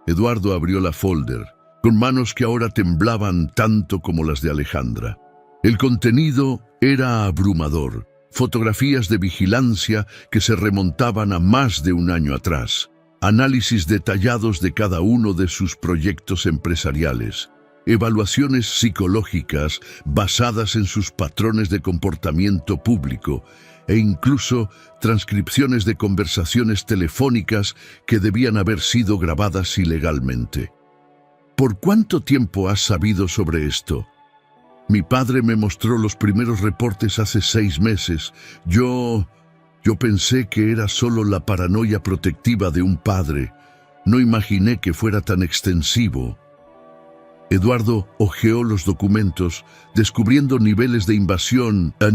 Eduardo abrió la folder, con manos que ahora temblaban tanto como las de Alejandra. El contenido era abrumador, fotografías de vigilancia que se remontaban a más de 1 año atrás, análisis detallados de cada uno de sus proyectos empresariales, evaluaciones psicológicas basadas en sus patrones de comportamiento público e incluso transcripciones de conversaciones telefónicas que debían haber sido grabadas ilegalmente. ¿Por cuánto tiempo has sabido sobre esto? Mi padre me mostró los primeros reportes hace 6 meses. Yo pensé que era solo la paranoia protectiva de un padre. No imaginé que fuera tan extensivo. Eduardo hojeó los documentos, descubriendo niveles de invasión a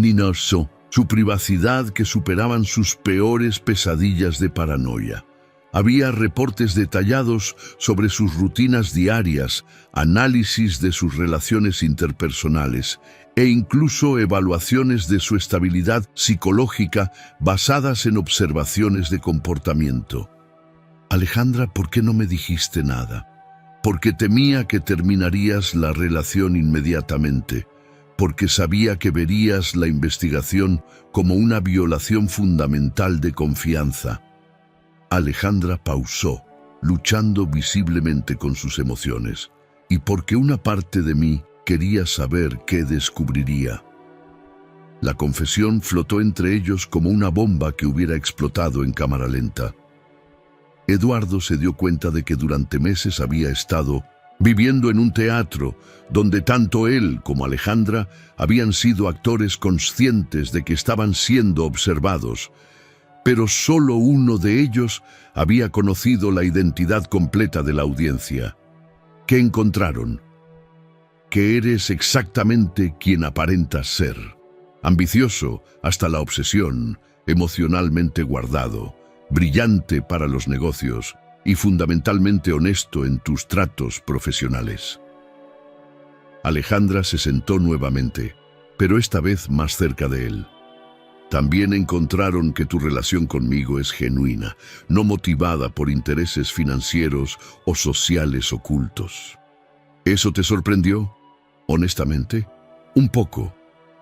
su privacidad que superaban sus peores pesadillas de paranoia. Había reportes detallados sobre sus rutinas diarias, análisis de sus relaciones interpersonales e incluso evaluaciones de su estabilidad psicológica basadas en observaciones de comportamiento. Alejandra, ¿por qué no me dijiste nada? porque temía que terminarías la relación inmediatamente, porque sabía que verías la investigación como una violación fundamental de confianza. Alejandra pausó, luchando visiblemente con sus emociones, y porque una parte de mí quería saber qué descubriría. La confesión flotó entre ellos como una bomba que hubiera explotado en cámara lenta. Eduardo se dio cuenta de que durante meses había estado viviendo en un teatro donde tanto él como Alejandra habían sido actores conscientes de que estaban siendo observados, pero solo uno de ellos había conocido la identidad completa de la audiencia. ¿Qué encontraron? Que eres exactamente quien aparentas ser. Ambicioso hasta la obsesión, emocionalmente guardado, brillante para los negocios y fundamentalmente honesto en tus tratos profesionales. Alejandra se sentó nuevamente, pero esta vez más cerca de él. También encontraron que tu relación conmigo es genuina, no motivada por intereses financieros o sociales ocultos. ¿Eso te sorprendió? Honestamente, un poco.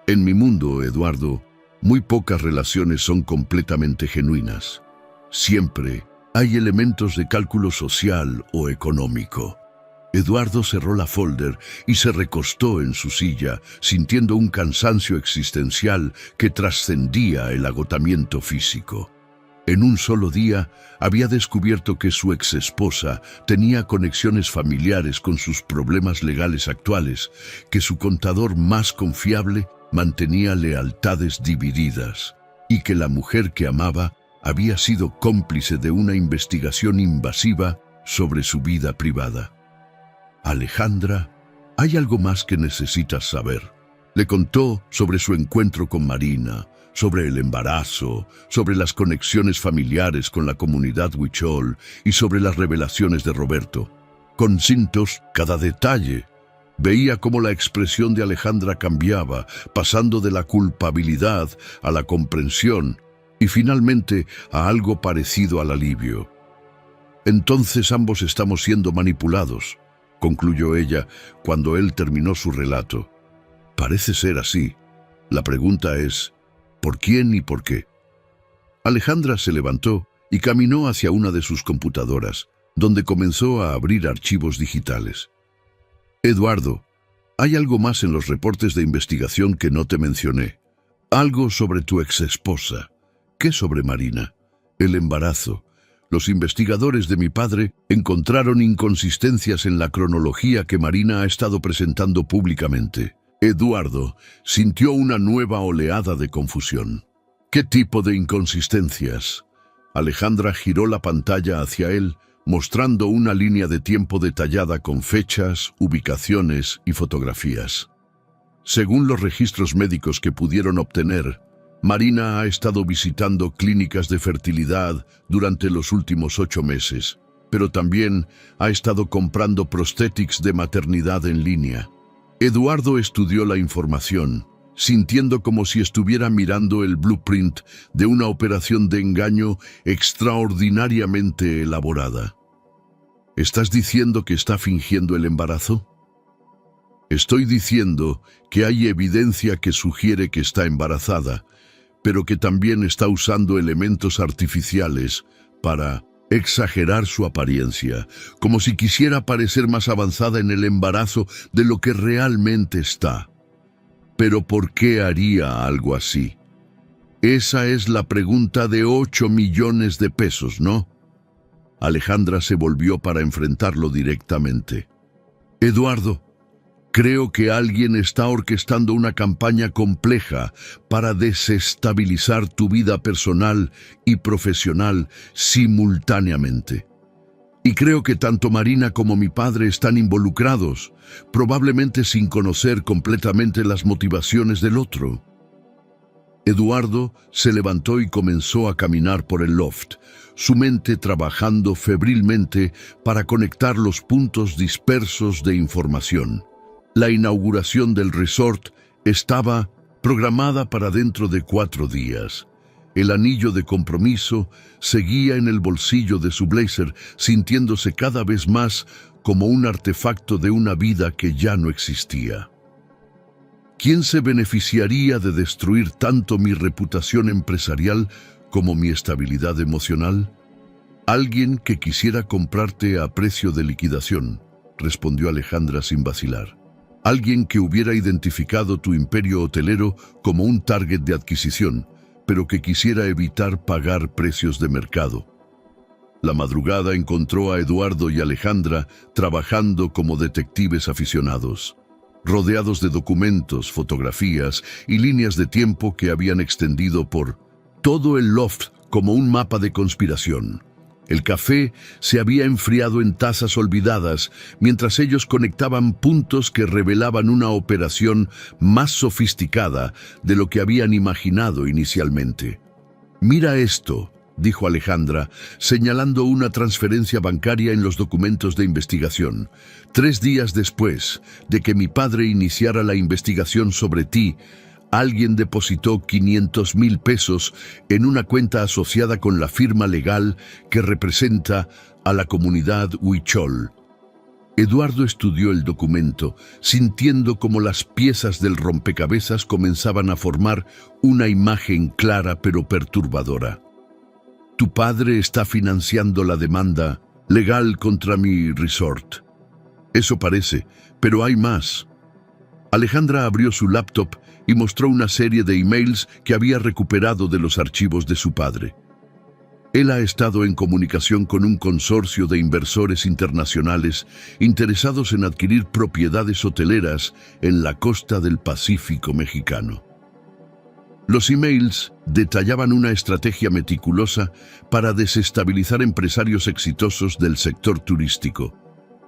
En mi mundo, Eduardo, muy pocas relaciones son completamente genuinas. Siempre hay elementos de cálculo social o económico. Eduardo cerró la folder y se recostó en su silla, sintiendo un cansancio existencial que trascendía el agotamiento físico. En un solo día había descubierto que su exesposa tenía conexiones familiares con sus problemas legales actuales, que su contador más confiable mantenía lealtades divididas y que la mujer que amaba había sido cómplice de una investigación invasiva sobre su vida privada. Alejandra, hay algo más que necesitas saber. Le contó sobre su encuentro con Marina, sobre el embarazo, sobre las conexiones familiares con la comunidad Huichol y sobre las revelaciones de Roberto. Con cintos, cada detalle. Veía cómo la expresión de Alejandra cambiaba, pasando de la culpabilidad a la comprensión y finalmente a algo parecido al alivio. Entonces ambos estamos siendo manipulados, concluyó ella cuando él terminó su relato. Parece ser así. La pregunta es, ¿por quién y por qué? Alejandra se levantó y caminó hacia una de sus computadoras, donde comenzó a abrir archivos digitales. Eduardo, hay algo más en los reportes de investigación que no te mencioné. Algo sobre tu exesposa. ¿Qué sobre Marina? El embarazo. Los investigadores de mi padre encontraron inconsistencias en la cronología que Marina ha estado presentando públicamente. Eduardo sintió una nueva oleada de confusión. ¿Qué tipo de inconsistencias? Alejandra giró la pantalla hacia él, mostrando una línea de tiempo detallada con fechas, ubicaciones y fotografías. Según los registros médicos que pudieron obtener, Marina ha estado visitando clínicas de fertilidad durante los últimos 8 meses, pero también ha estado comprando prosthetics de maternidad en línea. Eduardo estudió la información, sintiendo como si estuviera mirando el blueprint de una operación de engaño extraordinariamente elaborada. ¿Estás diciendo que está fingiendo el embarazo? Estoy diciendo que hay evidencia que sugiere que está embarazada, pero que también está usando elementos artificiales para exagerar su apariencia, como si quisiera parecer más avanzada en el embarazo de lo que realmente está. ¿Pero por qué haría algo así? Esa es la pregunta de 8 millones de pesos, ¿no? Alejandra se volvió para enfrentarlo directamente. Eduardo, creo que alguien está orquestando una campaña compleja para desestabilizar tu vida personal y profesional simultáneamente. Y creo que tanto Marina como mi padre están involucrados, probablemente sin conocer completamente las motivaciones del otro. Eduardo se levantó y comenzó a caminar por el loft, su mente trabajando febrilmente para conectar los puntos dispersos de información. La inauguración del resort estaba programada para dentro de 4 días. El anillo de compromiso seguía en el bolsillo de su blazer, sintiéndose cada vez más como un artefacto de una vida que ya no existía. ¿Quién se beneficiaría de destruir tanto mi reputación empresarial como mi estabilidad emocional? Alguien que quisiera comprarte a precio de liquidación, respondió Alejandra sin vacilar. Alguien que hubiera identificado tu imperio hotelero como un target de adquisición, pero que quisiera evitar pagar precios de mercado. La madrugada encontró a Eduardo y Alejandra trabajando como detectives aficionados, rodeados de documentos, fotografías y líneas de tiempo que habían extendido por todo el loft como un mapa de conspiración. El café se había enfriado en tazas olvidadas, mientras ellos conectaban puntos que revelaban una operación más sofisticada de lo que habían imaginado inicialmente. «Mira esto», dijo Alejandra, señalando una transferencia bancaria en los documentos de investigación. 3 días después de que mi padre iniciara la investigación sobre ti, alguien depositó 500,000 pesos en una cuenta asociada con la firma legal que representa a la comunidad Huichol. Eduardo estudió el documento, sintiendo como las piezas del rompecabezas comenzaban a formar una imagen clara pero perturbadora. Tu padre está financiando la demanda legal contra mi resort. Eso parece, pero hay más. Alejandra abrió su laptop y mostró una serie de emails que había recuperado de los archivos de su padre. Él ha estado en comunicación con un consorcio de inversores internacionales interesados en adquirir propiedades hoteleras en la costa del Pacífico mexicano. Los emails detallaban una estrategia meticulosa para desestabilizar empresarios exitosos del sector turístico,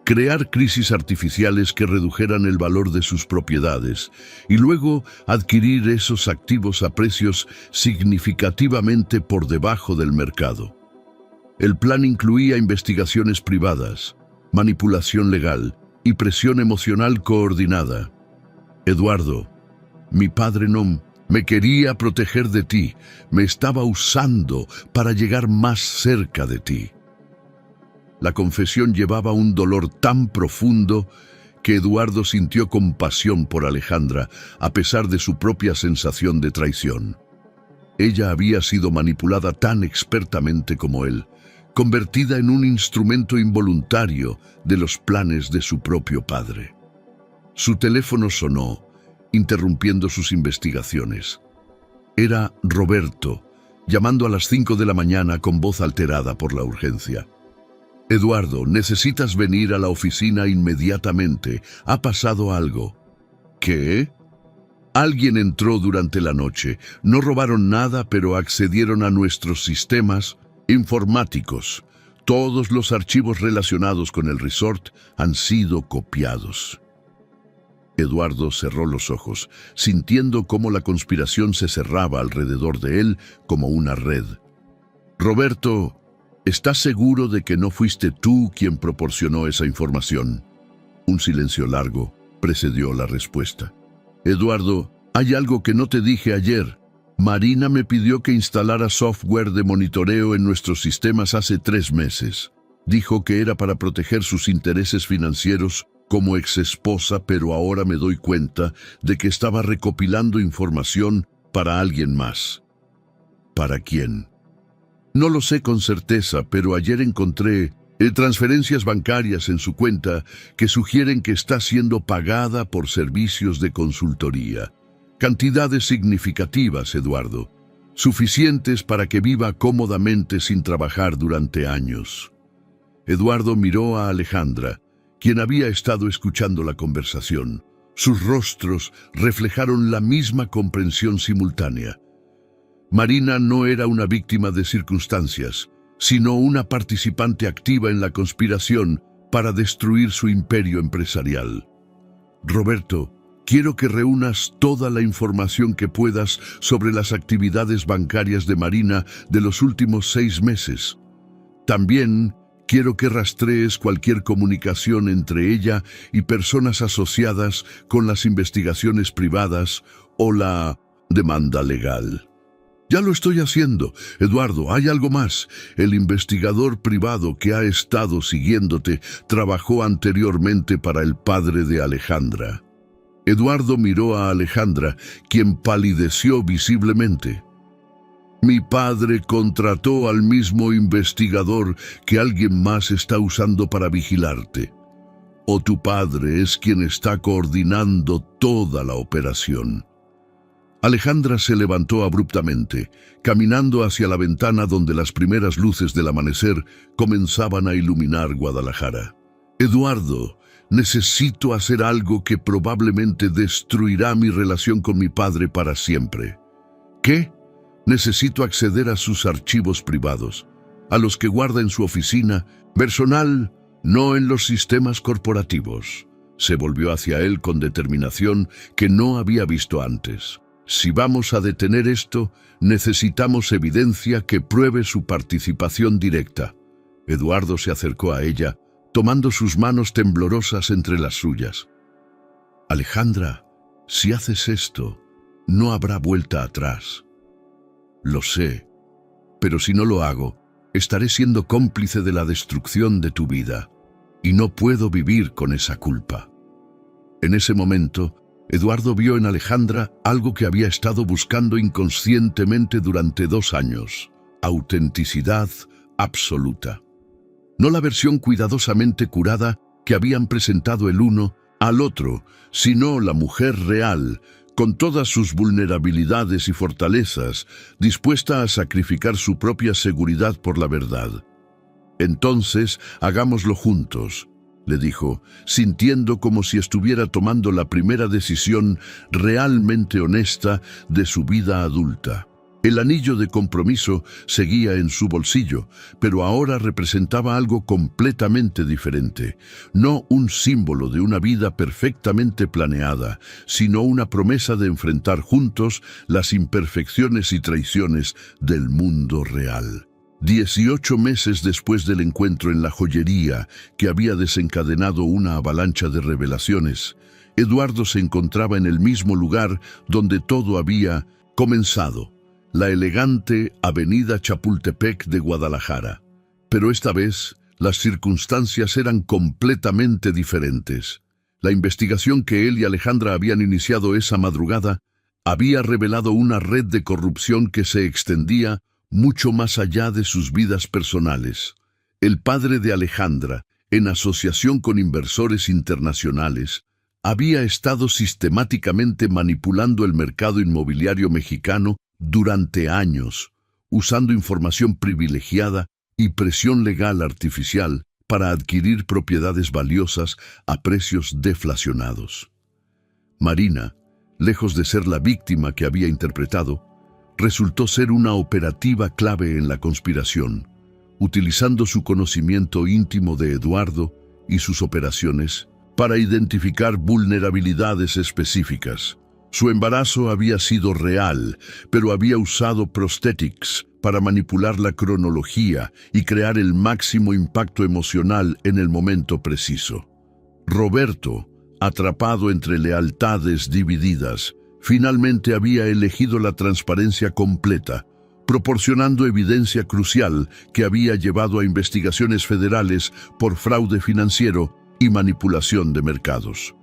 crear crisis artificiales que redujeran el valor de sus propiedades y luego adquirir esos activos a precios significativamente por debajo del mercado. El plan incluía investigaciones privadas, manipulación legal y presión emocional coordinada. Eduardo, mi padre no me quería proteger de ti, me estaba usando para llegar más cerca de ti. La confesión llevaba un dolor tan profundo que Eduardo sintió compasión por Alejandra, a pesar de su propia sensación de traición. Ella había sido manipulada tan expertamente como él, convertida en un instrumento involuntario de los planes de su propio padre. Su teléfono sonó, interrumpiendo sus investigaciones. Era Roberto, llamando a las 5 de la mañana con voz alterada por la urgencia. Eduardo, necesitas venir a la oficina inmediatamente. Ha pasado algo. ¿Qué? Alguien entró durante la noche. No robaron nada, pero accedieron a nuestros sistemas informáticos. Todos los archivos relacionados con el resort han sido copiados. Eduardo cerró los ojos, sintiendo cómo la conspiración se cerraba alrededor de él como una red. Roberto, ¿estás seguro de que no fuiste tú quien proporcionó esa información? Un silencio largo precedió la respuesta. Eduardo, hay algo que no te dije ayer. Marina me pidió que instalara software de monitoreo en nuestros sistemas hace 3 meses. Dijo que era para proteger sus intereses financieros como exesposa, pero ahora me doy cuenta de que estaba recopilando información para alguien más. ¿Para quién? No lo sé con certeza, pero ayer encontré transferencias bancarias en su cuenta que sugieren que está siendo pagada por servicios de consultoría. Cantidades significativas, Eduardo, suficientes para que viva cómodamente sin trabajar durante años. Eduardo miró a Alejandra, quien había estado escuchando la conversación. Sus rostros reflejaron la misma comprensión simultánea. Marina no era una víctima de circunstancias, sino una participante activa en la conspiración para destruir su imperio empresarial. Roberto, quiero que reúnas toda la información que puedas sobre las actividades bancarias de Marina de los últimos 6 meses. También quiero que rastrees cualquier comunicación entre ella y personas asociadas con las investigaciones privadas o la demanda legal. Ya lo estoy haciendo. Eduardo, hay algo más. El investigador privado que ha estado siguiéndote trabajó anteriormente para el padre de Alejandra. Eduardo miró a Alejandra, quien palideció visiblemente. Mi padre contrató al mismo investigador que alguien más está usando para vigilarte. O tu padre es quien está coordinando toda la operación. Alejandra se levantó abruptamente, caminando hacia la ventana donde las primeras luces del amanecer comenzaban a iluminar Guadalajara. Eduardo, necesito hacer algo que probablemente destruirá mi relación con mi padre para siempre. ¿Qué? Necesito acceder a sus archivos privados, a los que guarda en su oficina, personal, no en los sistemas corporativos. Se volvió hacia él con determinación que no había visto antes. Si vamos a detener esto, necesitamos evidencia que pruebe su participación directa. Eduardo se acercó a ella, tomando sus manos temblorosas entre las suyas. Alejandra, si haces esto, no habrá vuelta atrás. Lo sé, pero si no lo hago, estaré siendo cómplice de la destrucción de tu vida, y no puedo vivir con esa culpa. En ese momento, Eduardo vio en Alejandra algo que había estado buscando inconscientemente durante 2 años: autenticidad absoluta. No la versión cuidadosamente curada que habían presentado el uno al otro, sino la mujer real, con todas sus vulnerabilidades y fortalezas, dispuesta a sacrificar su propia seguridad por la verdad. Entonces, hagámoslo juntos, le dijo, sintiendo como si estuviera tomando la primera decisión realmente honesta de su vida adulta. El anillo de compromiso seguía en su bolsillo, pero ahora representaba algo completamente diferente. No un símbolo de una vida perfectamente planeada, sino una promesa de enfrentar juntos las imperfecciones y traiciones del mundo real. 18 meses después del encuentro en la joyería, que había desencadenado una avalancha de revelaciones, Eduardo se encontraba en el mismo lugar donde todo había comenzado, la elegante avenida Chapultepec de Guadalajara. Pero esta vez, las circunstancias eran completamente diferentes. La investigación que él y Alejandra habían iniciado esa madrugada había revelado una red de corrupción que se extendía mucho más allá de sus vidas personales. El padre de Alejandra, en asociación con inversores internacionales, había estado sistemáticamente manipulando el mercado inmobiliario mexicano durante años, usando información privilegiada y presión legal artificial para adquirir propiedades valiosas a precios deflacionados. Marina, lejos de ser la víctima que había interpretado, resultó ser una operativa clave en la conspiración, utilizando su conocimiento íntimo de Eduardo y sus operaciones para identificar vulnerabilidades específicas. Su embarazo había sido real, pero había usado prosthetics para manipular la cronología y crear el máximo impacto emocional en el momento preciso. Roberto, atrapado entre lealtades divididas, finalmente había elegido la transparencia completa, proporcionando evidencia crucial que había llevado a investigaciones federales por fraude financiero y manipulación de mercados.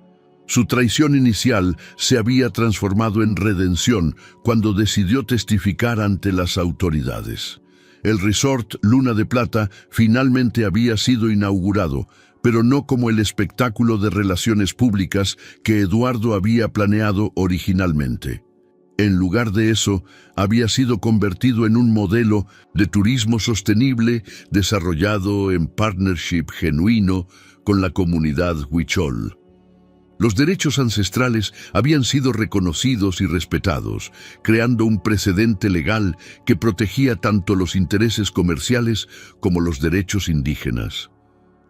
Su traición inicial se había transformado en redención cuando decidió testificar ante las autoridades. El resort Luna de Plata finalmente había sido inaugurado, pero no como el espectáculo de relaciones públicas que Eduardo había planeado originalmente. En lugar de eso, había sido convertido en un modelo de turismo sostenible desarrollado en partnership genuino con la comunidad huichol. Los derechos ancestrales habían sido reconocidos y respetados, creando un precedente legal que protegía tanto los intereses comerciales como los derechos indígenas.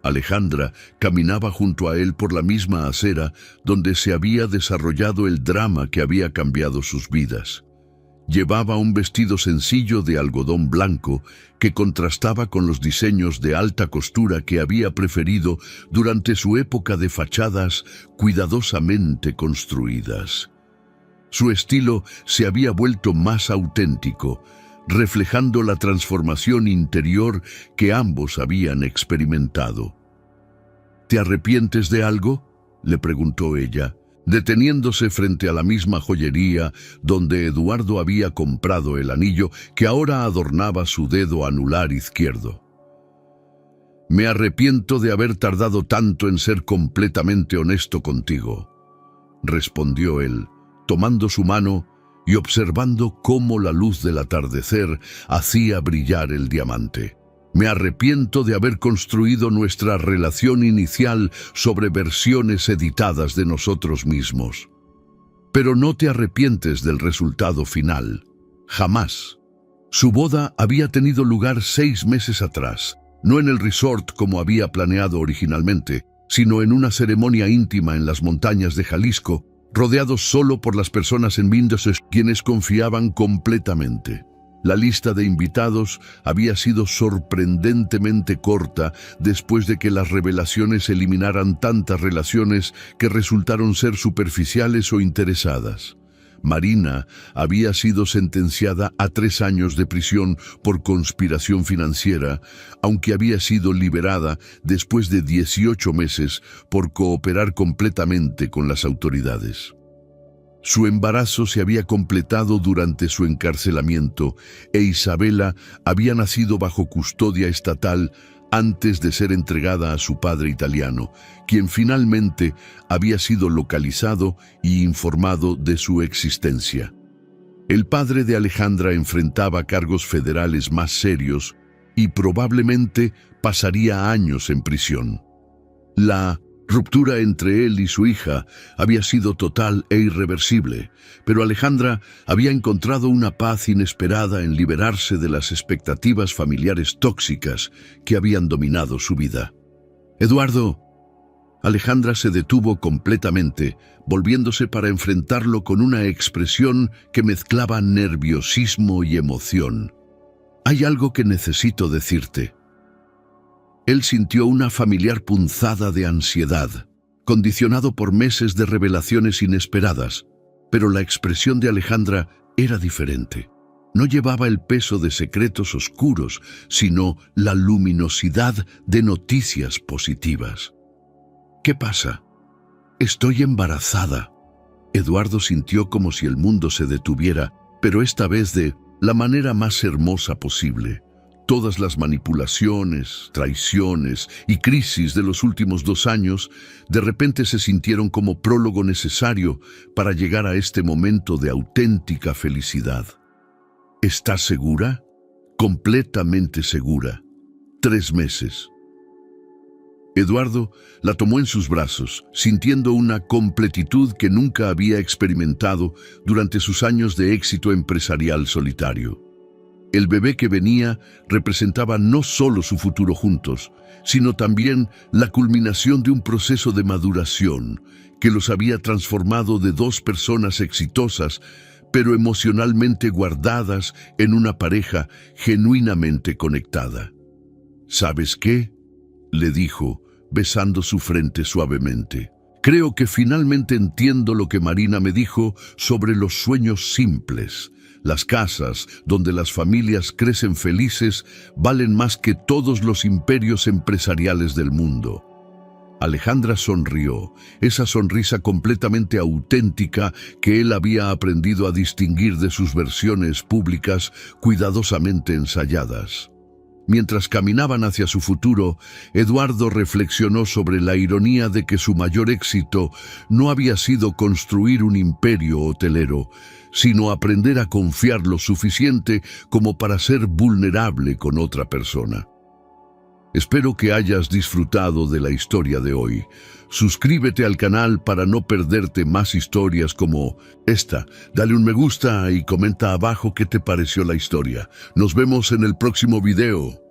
Alejandra caminaba junto a él por la misma acera donde se había desarrollado el drama que había cambiado sus vidas. Llevaba un vestido sencillo de algodón blanco que contrastaba con los diseños de alta costura que había preferido durante su época de fachadas cuidadosamente construidas. Su estilo se había vuelto más auténtico, reflejando la transformación interior que ambos habían experimentado. ¿Te arrepientes de algo?, le preguntó ella, deteniéndose frente a la misma joyería donde Eduardo había comprado el anillo que ahora adornaba su dedo anular izquierdo. Me arrepiento de haber tardado tanto en ser completamente honesto contigo, respondió él, tomando su mano y observando cómo la luz del atardecer hacía brillar el diamante. Me arrepiento de haber construido nuestra relación inicial sobre versiones editadas de nosotros mismos. Pero no te arrepientes del resultado final. Jamás. Su boda había tenido lugar 6 meses atrás, no en el resort como había planeado originalmente, sino en una ceremonia íntima en las montañas de Jalisco, rodeados solo por las personas en Mendoza quienes confiaban completamente. La lista de invitados había sido sorprendentemente corta después de que las revelaciones eliminaran tantas relaciones que resultaron ser superficiales o interesadas. Marina había sido sentenciada a 3 años de prisión por conspiración financiera, aunque había sido liberada después de 18 meses por cooperar completamente con las autoridades. Su embarazo se había completado durante su encarcelamiento e Isabela había nacido bajo custodia estatal antes de ser entregada a su padre italiano, quien finalmente había sido localizado y informado de su existencia. El padre de Alejandra enfrentaba cargos federales más serios y probablemente pasaría años en prisión. La ruptura entre él y su hija había sido total e irreversible, pero Alejandra había encontrado una paz inesperada en liberarse de las expectativas familiares tóxicas que habían dominado su vida. Eduardo. Alejandra se detuvo completamente, volviéndose para enfrentarlo con una expresión que mezclaba nerviosismo y emoción. Hay algo que necesito decirte. Él sintió una familiar punzada de ansiedad, condicionado por meses de revelaciones inesperadas, pero la expresión de Alejandra era diferente. No llevaba el peso de secretos oscuros, sino la luminosidad de noticias positivas. ¿Qué pasa? Estoy embarazada. Eduardo sintió como si el mundo se detuviera, pero esta vez de la manera más hermosa posible. Todas las manipulaciones, traiciones y crisis de los últimos 2 años de repente se sintieron como prólogo necesario para llegar a este momento de auténtica felicidad. ¿Estás segura? Completamente segura. 3 meses. Eduardo la tomó en sus brazos, sintiendo una completitud que nunca había experimentado durante sus años de éxito empresarial solitario. El bebé que venía representaba no solo su futuro juntos, sino también la culminación de un proceso de maduración que los había transformado de 2 personas exitosas, pero emocionalmente guardadas en una pareja genuinamente conectada. ¿Sabes qué?, le dijo, besando su frente suavemente. Creo que finalmente entiendo lo que Marina me dijo sobre los sueños simples. Las casas donde las familias crecen felices valen más que todos los imperios empresariales del mundo. Alejandra sonrió, esa sonrisa completamente auténtica que él había aprendido a distinguir de sus versiones públicas cuidadosamente ensayadas. Mientras caminaban hacia su futuro, Eduardo reflexionó sobre la ironía de que su mayor éxito no había sido construir un imperio hotelero, sino aprender a confiar lo suficiente como para ser vulnerable con otra persona. Espero que hayas disfrutado de la historia de hoy. Suscríbete al canal para no perderte más historias como esta. Dale un me gusta y comenta abajo qué te pareció la historia. Nos vemos en el próximo video.